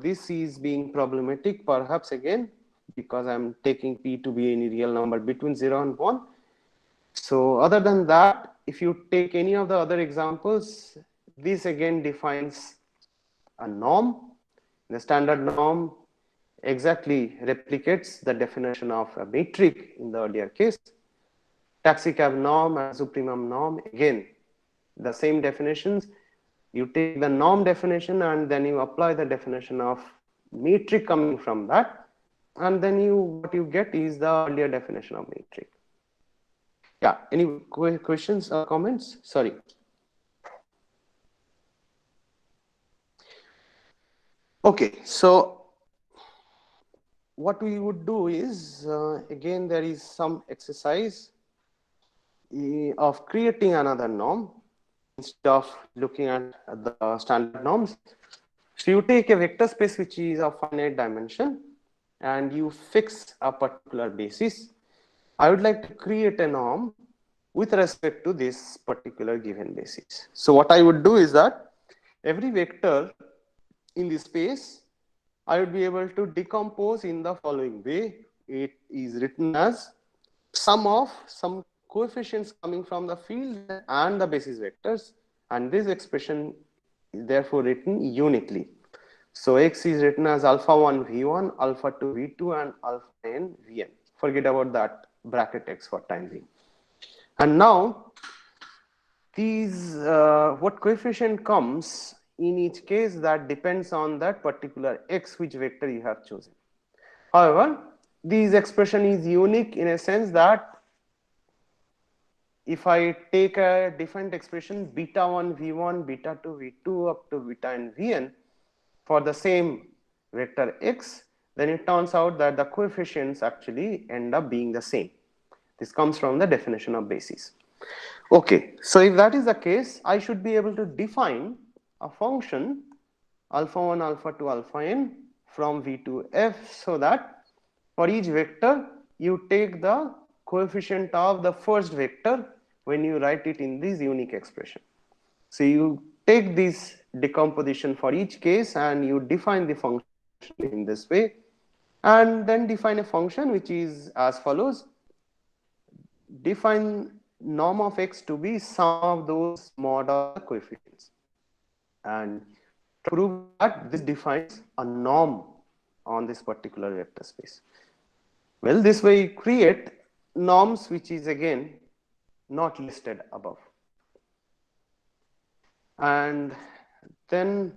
this is being problematic perhaps again, because I'm taking p to be any real number between 0 and 1. So other than that, if you take any of the other examples, this again defines a norm. The standard norm exactly replicates the definition of a metric in the earlier case. Taxi cab norm and supremum norm, again the same definitions. You take the norm definition and then you apply the definition of metric coming from that, and then what you get is the earlier definition of metric. Yeah, any questions or comments? Sorry. Okay, so what we would do is, again, there is some exercise of creating another norm instead of looking at the standard norms. So you take a vector space which is of finite dimension and you fix a particular basis. I would like to create a norm with respect to this particular given basis. So what I would do is that every vector in this space, I would be able to decompose in the following way. It is written as sum of some coefficients coming from the field and the basis vectors, and this expression is therefore written uniquely. So x is written as alpha 1 v1, alpha 2 v2, and alpha n vn. Forget about that bracket x for time being. And now these what coefficient comes in each case, that depends on that particular x which vector you have chosen. However, this expression is unique in a sense that if I take a different expression beta 1 v1, beta 2 v2 up to beta n vn for the same vector x, then it turns out that the coefficients actually end up being the same. This comes from the definition of basis. Okay, so if that is the case, I should be able to define a function alpha 1, alpha 2, alpha n from v to f, so that for each vector you take the coefficient of the first vector when you write it in this unique expression. So you take this decomposition for each case and you define the function in this way, and then define a function which is as follows. Define norm of x to be sum of those mod of the coefficients, and prove that this defines a norm on this particular vector space. Well, this way you create norms which is again not listed above. And then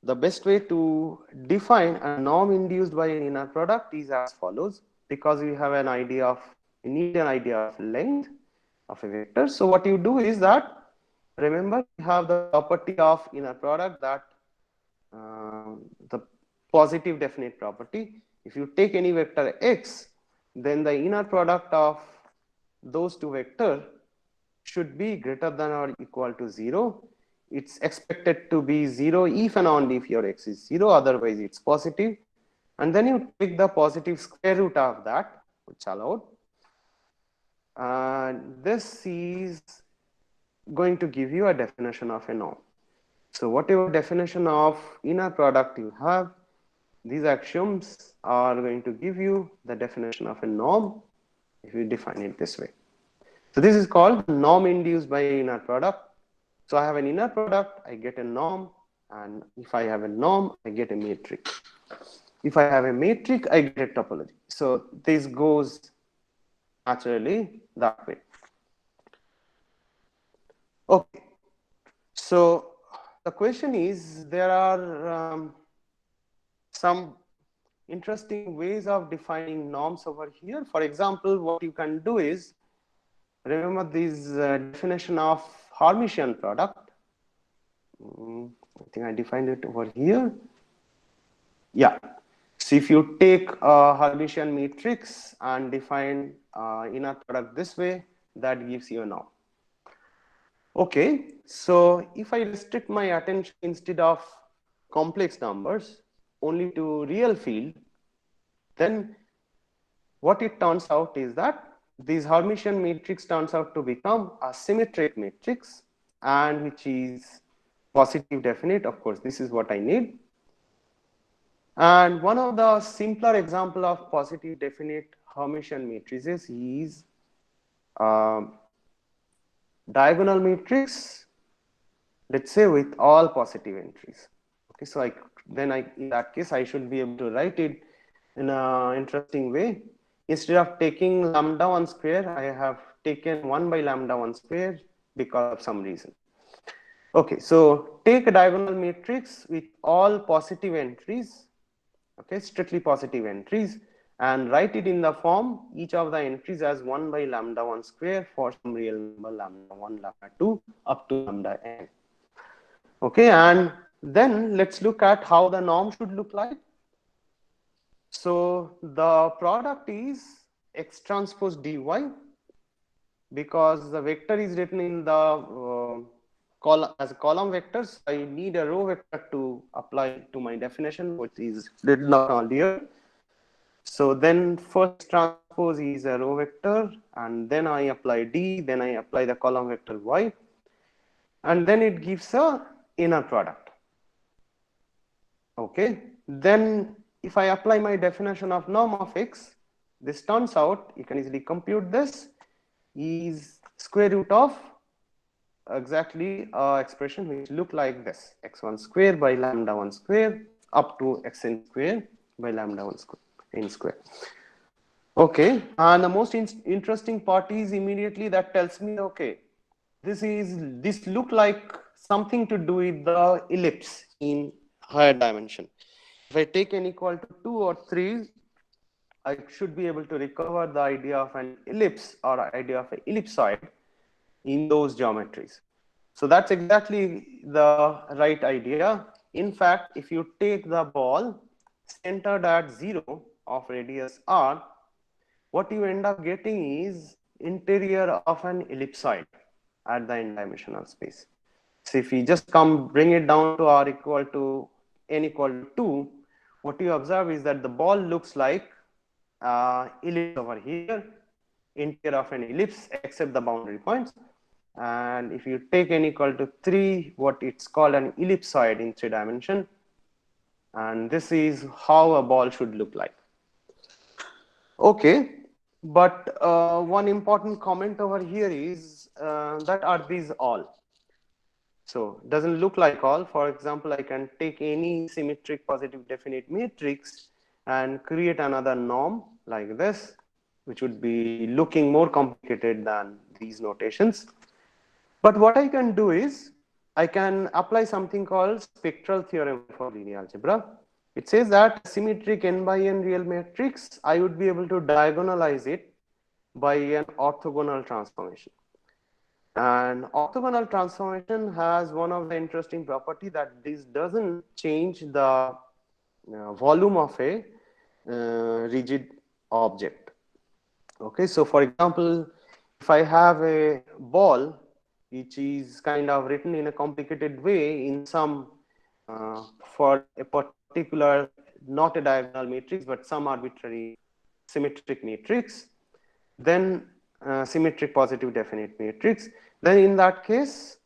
the best way to define a norm induced by an inner product is as follows, because we have an idea of, you need an idea of length of a vector. So what you do is that, remember, you have the property of inner product that the positive definite property. If you take any vector x, then the inner product of those two vectors should be greater than or equal to 0. It's expected to be 0 if and only if your x is 0, otherwise it's positive. And then you take the positive square root of that, which allowed. And this is going to give you a definition of a norm. So whatever definition of inner product you have, these axioms are going to give you the definition of a norm if you define it this way. So this is called norm induced by inner product. So I have an inner product, I get a norm, and if I have a norm, I get a matrix. If I have a matrix, I get a topology. So this goes naturally that way. Okay. So the question is, there are some interesting ways of defining norms over here. For example, what you can do is, remember this definition of Hermitian product. I think I defined it over here. Yeah. So if you take a Hermitian matrix and define inner product this way, that gives you a norm. Okay. So if I restrict my attention instead of complex numbers only to real field, then what it turns out is that this Hermitian matrix turns out to become a symmetric matrix, and which is positive definite. Of course, this is what I need. And one of the simpler example of positive definite Hermitian matrices is diagonal matrix, let's say with all positive entries. Okay, so in that case, I should be able to write it in an interesting way. Instead of taking lambda 1 square, I have taken 1 by lambda 1 square because of some reason. Okay, so take a diagonal matrix with all positive entries, okay, strictly positive entries, and write it in the form each of the entries as 1 by lambda 1 square for some real number lambda 1, lambda 2 up to lambda n. Okay, and then let's look at how the norm should look like. So the product is x transpose dy, because the vector is written in the column as a column vector. So I need a row vector to apply to my definition, which is written earlier. So then first transpose is a row vector, and then I apply d, then I apply the column vector y, and then it gives a inner product. Okay, then if I apply my definition of norm of x, this turns out, you can easily compute this, is square root of exactly expression which look like this, x1 square by lambda 1 square up to xn square by lambda 1 square n square. Okay, and the most interesting part is immediately that tells me, okay, this look like something to do with the ellipse in higher dimension. If I take n equal to 2 or 3, I should be able to recover the idea of an ellipse or idea of an ellipsoid in those geometries. So that's exactly the right idea. In fact, if you take the ball centered at 0 of radius r, what you end up getting is interior of an ellipsoid at the n-dimensional space. So if we just bring it down to r equal to n equal to 2, what you observe is that the ball looks like ellipse over here, interior of an ellipse except the boundary points. And if you take n equal to 3, what it's called an ellipsoid in 3 dimension. And this is how a ball should look like. Okay, but one important comment over here is that are these all? So it doesn't look like all. For example, I can take any symmetric positive definite matrix and create another norm like this, which would be looking more complicated than these notations. But what I can do is I can apply something called spectral theorem for linear algebra. It says that symmetric n by n real matrix, I would be able to diagonalize it by an orthogonal transformation. And orthogonal transformation has one of the interesting property that this doesn't change the volume of a rigid object. Okay, so for example, if I have a ball which is kind of written in a complicated way in some for a particular, not a diagonal matrix, but some arbitrary symmetric matrix, then symmetric positive definite matrix, then in that case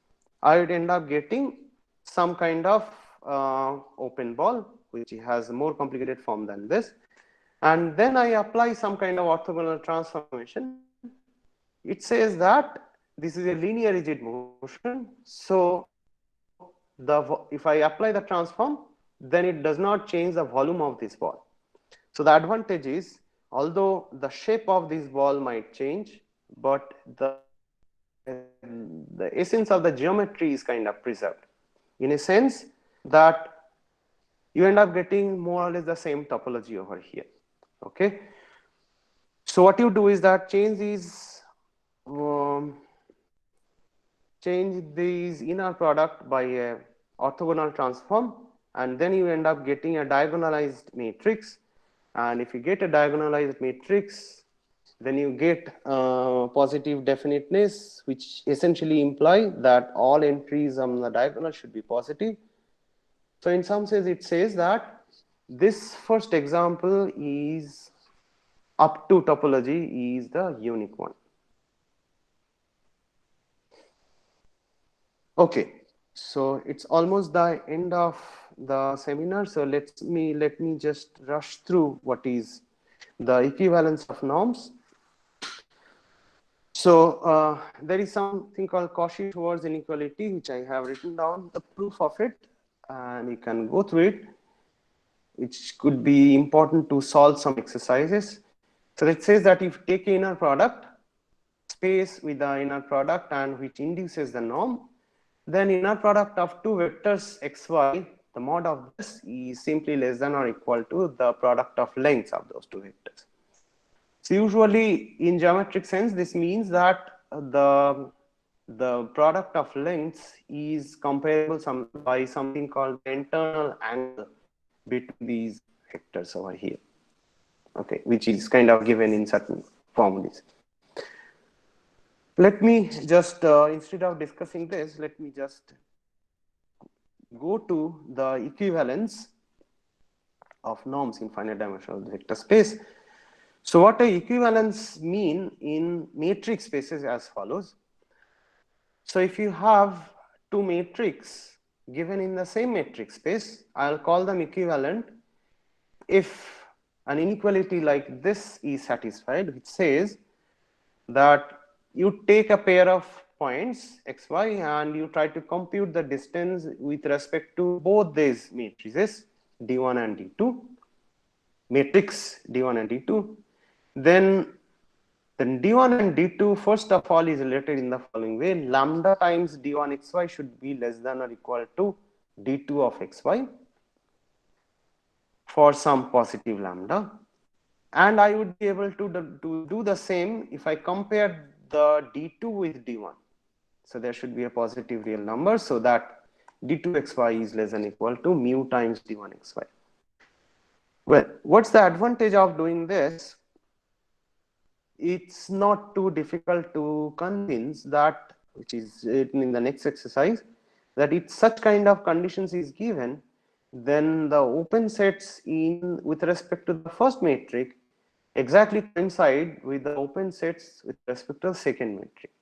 I would end up getting some kind of open ball which has a more complicated form than this, and then I apply some kind of orthogonal transformation. It says that this is a linear rigid motion, so if I apply the transform, then it does not change the volume of this ball. So the advantage is, although the shape of this ball might change, but the essence of the geometry is kind of preserved, in a sense that you end up getting more or less the same topology over here. Okay, so what you do is that change these inner product by a orthogonal transform, and then you end up getting a diagonalized matrix. And if you get a diagonalized matrix, then you get positive definiteness, which essentially imply that all entries on the diagonal should be positive. So in some sense, it says that this first example is up to topology is the unique one. Okay, so it's almost the end of the seminar. So let me just rush through what is the equivalence of norms. So there is something called Cauchy-Schwarz inequality, which I have written down the proof of it, and you can go through it, which could be important to solve some exercises. So it says that if you take an inner product, space with the inner product and which induces the norm, then inner product of two vectors xy, the mod of this is simply less than or equal to the product of lengths of those two vectors. So usually in geometric sense, this means that the product of lengths is comparable by something called the internal angle between these vectors over here. Okay, which is kind of given in certain formulas. Let me just, instead of discussing this, let me just go to the equivalence of norms in finite dimensional vector space. So what a equivalence mean in matrix spaces as follows. So if you have two matrix given in the same matrix space, I'll call them equivalent if an inequality like this is satisfied, which says that you take a pair of points xy and you try to compute the distance with respect to both these matrices d1 and d2, matrix d1 and d2. Then d1 and d2 first of all is related in the following way: lambda times d1 xy should be less than or equal to d2 of xy for some positive lambda. And I would be able to do the same if I compare the d2 with d1. So there should be a positive real number, so that d2xy is less than or equal to mu times d1xy. Well, what's the advantage of doing this? It's not too difficult to convince that, which is written in the next exercise, that if such kind of conditions is given, then the open sets in with respect to the first matrix exactly coincide with the open sets with respect to the second matrix.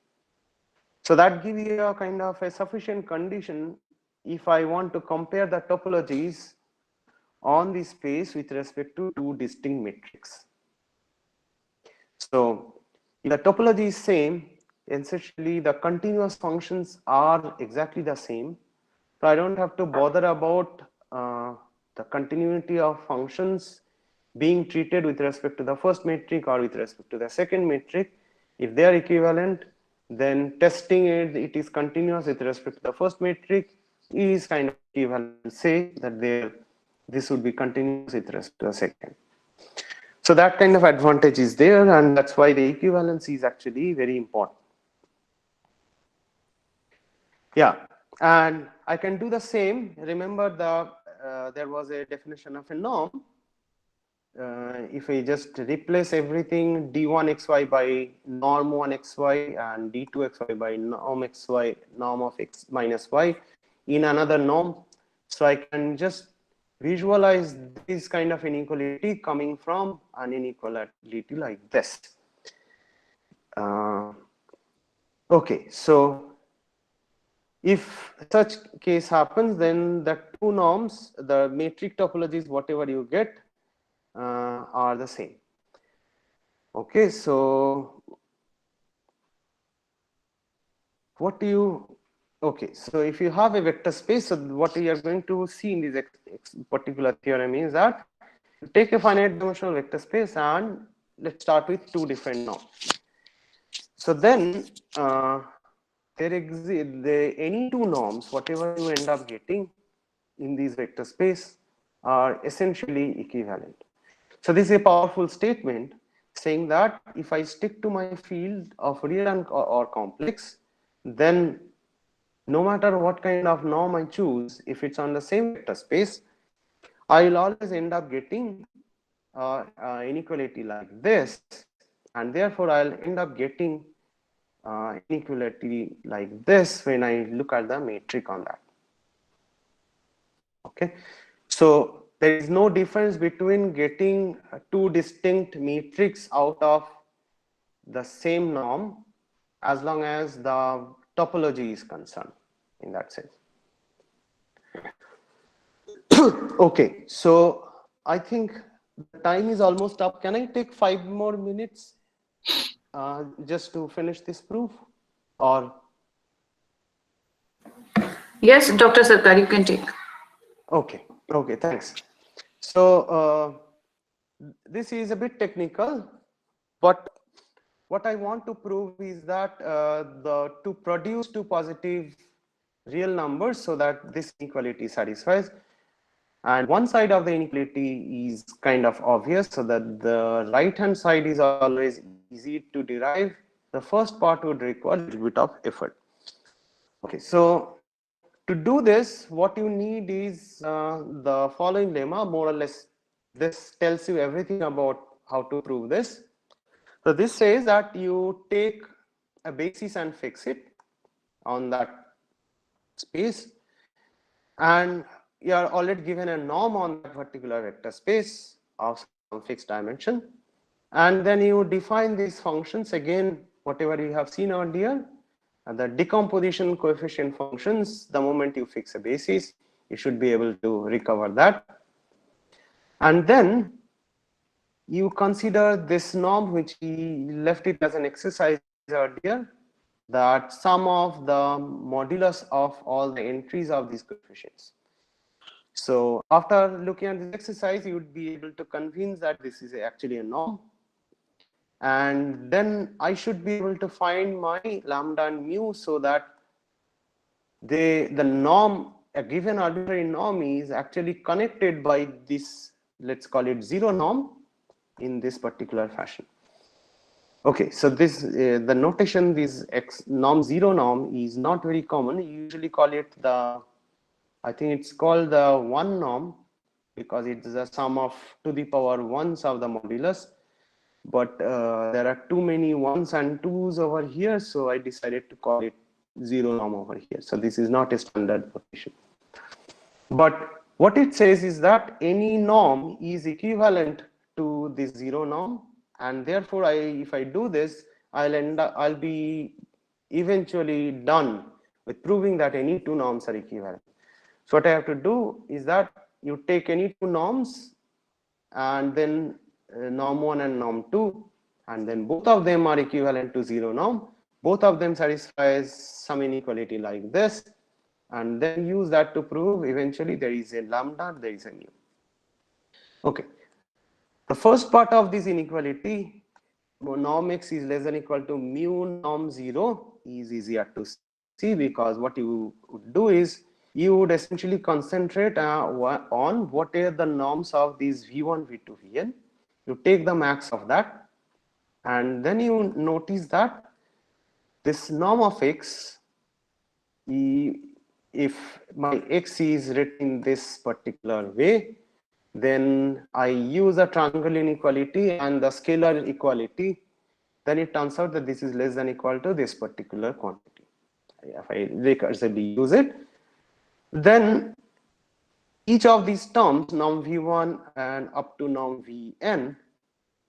So that gives you a kind of a sufficient condition if I want to compare the topologies on the space with respect to two distinct matrices. So if the topology is same, essentially the continuous functions are exactly the same. So I don't have to bother about the continuity of functions being treated with respect to the first metric or with respect to the second metric. If they are equivalent, then testing it is continuous with respect to the first metric is kind of equivalent. Say that this would be continuous with respect to the second. So that kind of advantage is there, and that's why the equivalence is actually very important. Yeah, and I can do the same. Remember there was a definition of a norm. If I just replace everything d1xy by norm1xy and d2xy by norm norm of x minus y in another norm, so I can just visualize this kind of inequality coming from an inequality like this. Okay, so if such case happens, then the two norms, the metric topologies, whatever you get, are the same. Okay, so what do you, okay, so if you have a vector space, so what we are going to see in this particular theorem is that you take a finite dimensional vector space and let's start with two different norms. So then there exist any two norms, whatever you end up getting in this vector space are essentially equivalent. So this is a powerful statement saying that if I stick to my field of real and or complex, then no matter what kind of norm I choose, if it's on the same vector space, I will always end up getting inequality like this, and therefore I'll end up getting inequality like this when I look at the metric on that. Okay, so there is no difference between getting two distinct metrics out of the same norm as long as the topology is concerned in that sense. Okay, so I think the time is almost up. Can I take 5 more minutes just to finish this proof, or? Yes, Dr. Sarkar, you can take. Okay, okay, thanks. So this is a bit technical, but what I want to prove is that to produce two positive real numbers so that this inequality satisfies, and one side of the inequality is kind of obvious, so that the right hand side is always easy to derive. The first part would require a little bit of effort. Okay, so to do this, what you need is the following lemma, more or less. This tells you everything about how to prove this. So this says that you take a basis and fix it on that space, and you are already given a norm on that particular vector space of some fixed dimension, and then you define these functions again, whatever you have seen earlier, the decomposition coefficient functions. The moment you fix a basis, you should be able to recover that, and then you consider this norm, which we left it as an exercise earlier, that sum of the modulus of all the entries of these coefficients. So after looking at this exercise, you would be able to convince that this is actually a norm, and then I should be able to find my lambda and mu, so that the norm, a given arbitrary norm, is actually connected by this, let's call it zero norm, in this particular fashion. Okay, so this the notation, this x norm zero norm, is not very common. You usually call it the, I think it's called the one norm, because it's the sum of to the power ones of the modulus, but there are too many ones and twos over here, so I decided to call it zero norm over here. So this is not a standard notation, but what it says is that any norm is equivalent to this zero norm, and therefore if I do this, I'll be eventually done with proving that any two norms are equivalent. So what I have to do is that you take any two norms, and then norm 1 and norm 2, and then both of them are equivalent to zero norm, both of them satisfies some inequality like this, and then use that to prove eventually there is a lambda, there is a mu. Okay, the first part of this inequality, norm x is less than equal to mu norm 0, is easier to see, because what you would do is you would essentially concentrate on what are the norms of these v1, v2, vn. You take the max of that, and then you notice that this norm of x if my x is written in this particular way, then I use a triangle inequality and the scalar equality, then it turns out that this is less than equal to this particular quantity. If I recursively use it, then each of these terms, norm v1 and up to norm vn,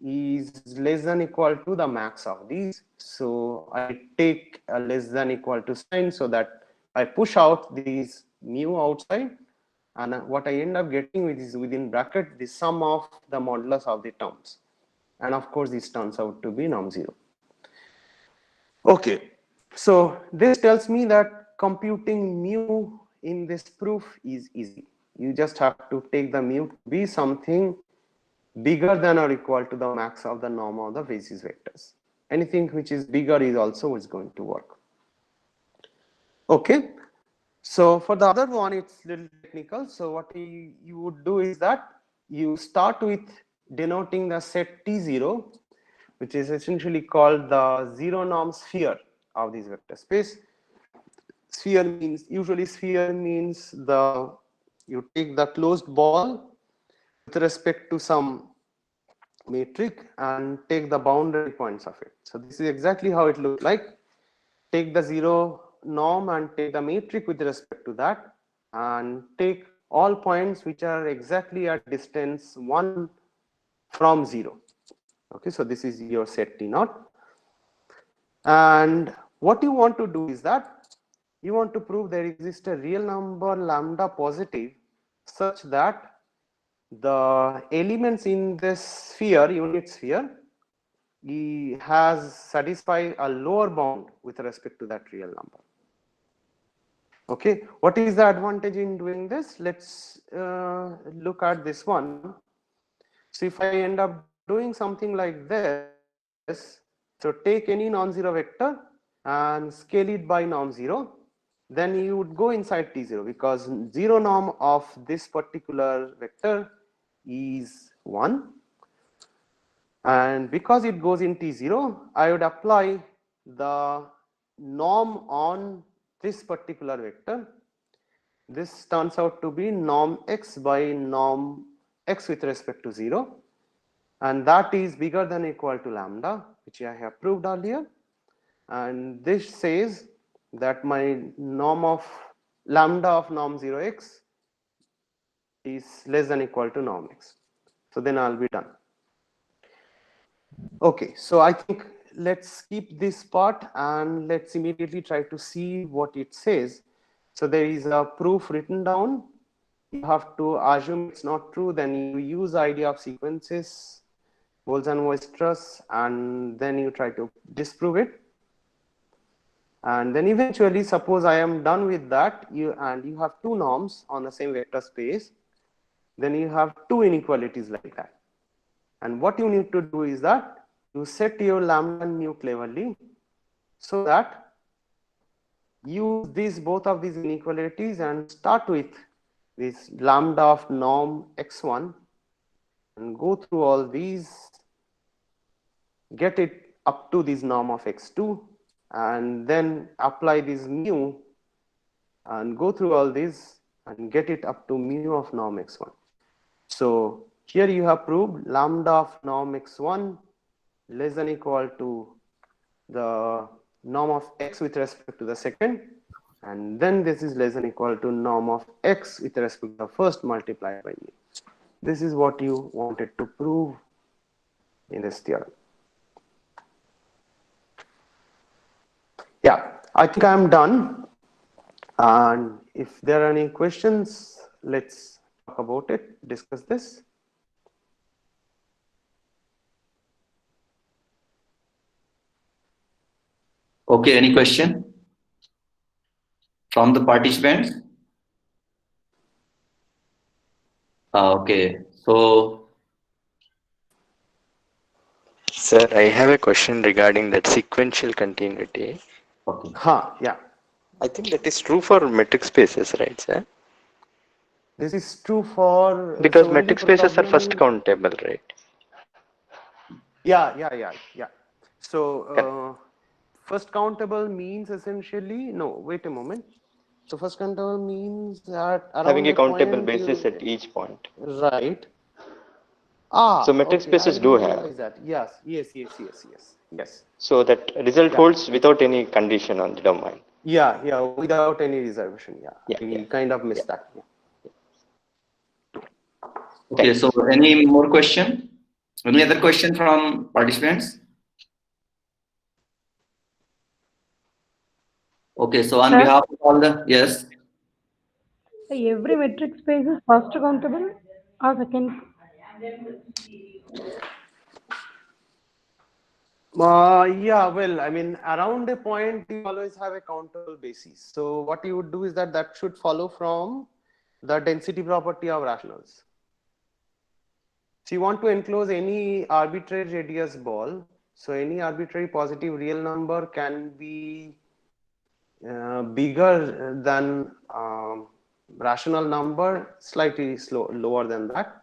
is less than equal to the max of these. So I take a less than equal to sign so that I push out these mu outside, and what I end up getting with is within bracket the sum of the modulus of the terms. And of course, this turns out to be non-zero. Okay, so this tells me that computing mu in this proof is easy. You just have to take the mu to be something bigger than or equal to the max of the norm of the basis vectors. Anything which is bigger is also is going to work. Okay, so for the other one, it's a little technical. So what you would do is that you start with denoting the set T0, which is essentially called the zero norm sphere of this vector space. Sphere means, usually sphere means you take the closed ball with respect to some metric and take the boundary points of it. So this is exactly how it looks like. Take the zero norm and take the metric with respect to that, and take all points which are exactly at distance 1 from 0. Okay, so this is your set T naught. And what you want to do is that you want to prove there exists a real number lambda positive such that the elements in this sphere, unit sphere, has satisfied a lower bound with respect to that real number. Okay, what is the advantage in doing this? Let's look at this one. So if I end up doing something like this, so take any non-zero vector and scale it by norm 0, then you would go inside T0, because zero norm of this particular vector is 1. And because it goes in T0, I would apply the norm on this particular vector. This turns out to be norm x by norm x with respect to 0. And that is bigger than or equal to lambda, which I have proved earlier. And this says that my norm of lambda of norm 0x is less than or equal to norm x. So then I'll be done. Okay, so I think let's skip this part and let's immediately try to see what it says. So there is a proof written down. You have to assume it's not true, then you use the idea of sequences, Bolzan-Weierstrass, and then you try to disprove it. And then eventually, suppose I am done with that, you have two norms on the same vector space, then you have two inequalities like that. And what you need to do is that you set your lambda and mu cleverly so that use both of these inequalities and start with this lambda of norm x1 and go through all these, get it up to this norm of x2, and then apply this mu and go through all these and get it up to mu of norm x1. So here you have proved lambda of norm x1 less than or equal to the norm of x with respect to the second, and then this is less than or equal to norm of x with respect to the first multiplied by mu. This is what you wanted to prove in this theorem. Yeah, I think I'm done. And if there are any questions, let's talk about it, discuss this. Okay, any question from the participants? Okay, so Sir, I have a question regarding that sequential continuity. okay. Yeah. I think that is true for metric spaces, right, sir? This is true for Because metric spaces are first countable, right? Yeah. So first countable means essentially, no, wait a moment. So first countable means that around Having a countable point basis you, at each point. right. So metric Okay, spaces I do didn't have. realize that. Yes. So that result Yeah. holds without any condition on the domain. Yeah, without any reservation. Yeah, I kind of missed that. Okay, so any more question? Any other question from participants? Okay, so on Sir? behalf of all the, yes. Every metric space is first countable or second? Yeah, well, I mean, around a point, you always have a countable basis. So what you would do is that should follow from the density property of rationals. So you want to enclose any arbitrary radius ball. So any arbitrary positive real number can be bigger than rational number, slightly lower than that.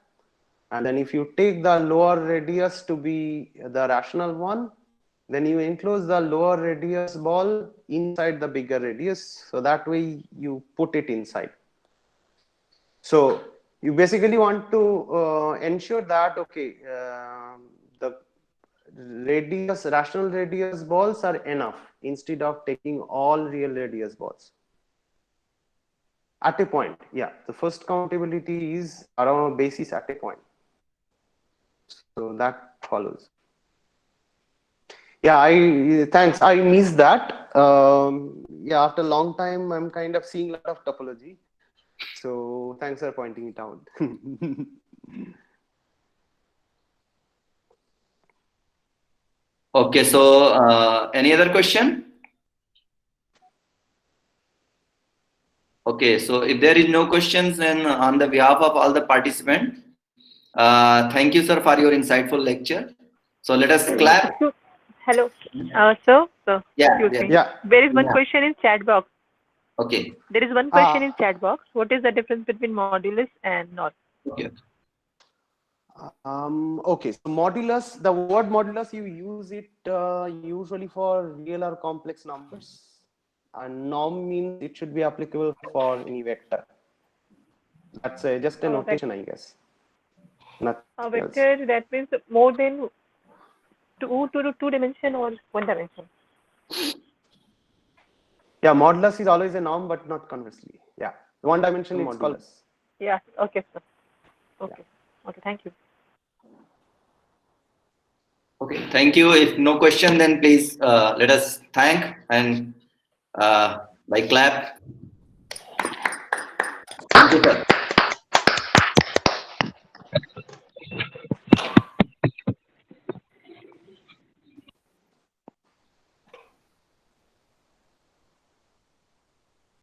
And then if you take the lower radius to be the rational one, then you enclose the lower radius ball inside the bigger radius. So that way you put it inside. So you basically want to ensure that, okay, the rational radius balls are enough instead of taking all real radius balls. At a point, yeah, the first countability is around a basis at a point. So that follows. Yeah, thanks. I missed that. Yeah, after a long time, I'm kind of seeing a lot of topology. So thanks for pointing it out. Okay, so any other question? Okay, so if there is no questions, then on the behalf of all the participants, thank you, sir, for your insightful lecture. So let us clap. Hello, sir. Yeah, Excuse me. Yeah. There is one question in chat box. Okay. There is one question in chat box. What is the difference between modulus and not? Okay. Okay, so modulus, the word modulus, you use it usually for real or complex numbers. And norm means it should be applicable for any vector. That's just a notation, I guess. Nothing A vector, else. that means more than two dimension or one dimension. Yeah, modulus is always a norm, but not conversely. Yeah, one dimension it's called. Yeah, okay, sir. Okay, okay, thank you. Okay, thank you. If no question, then please let us thank and by clap. Thank you, sir.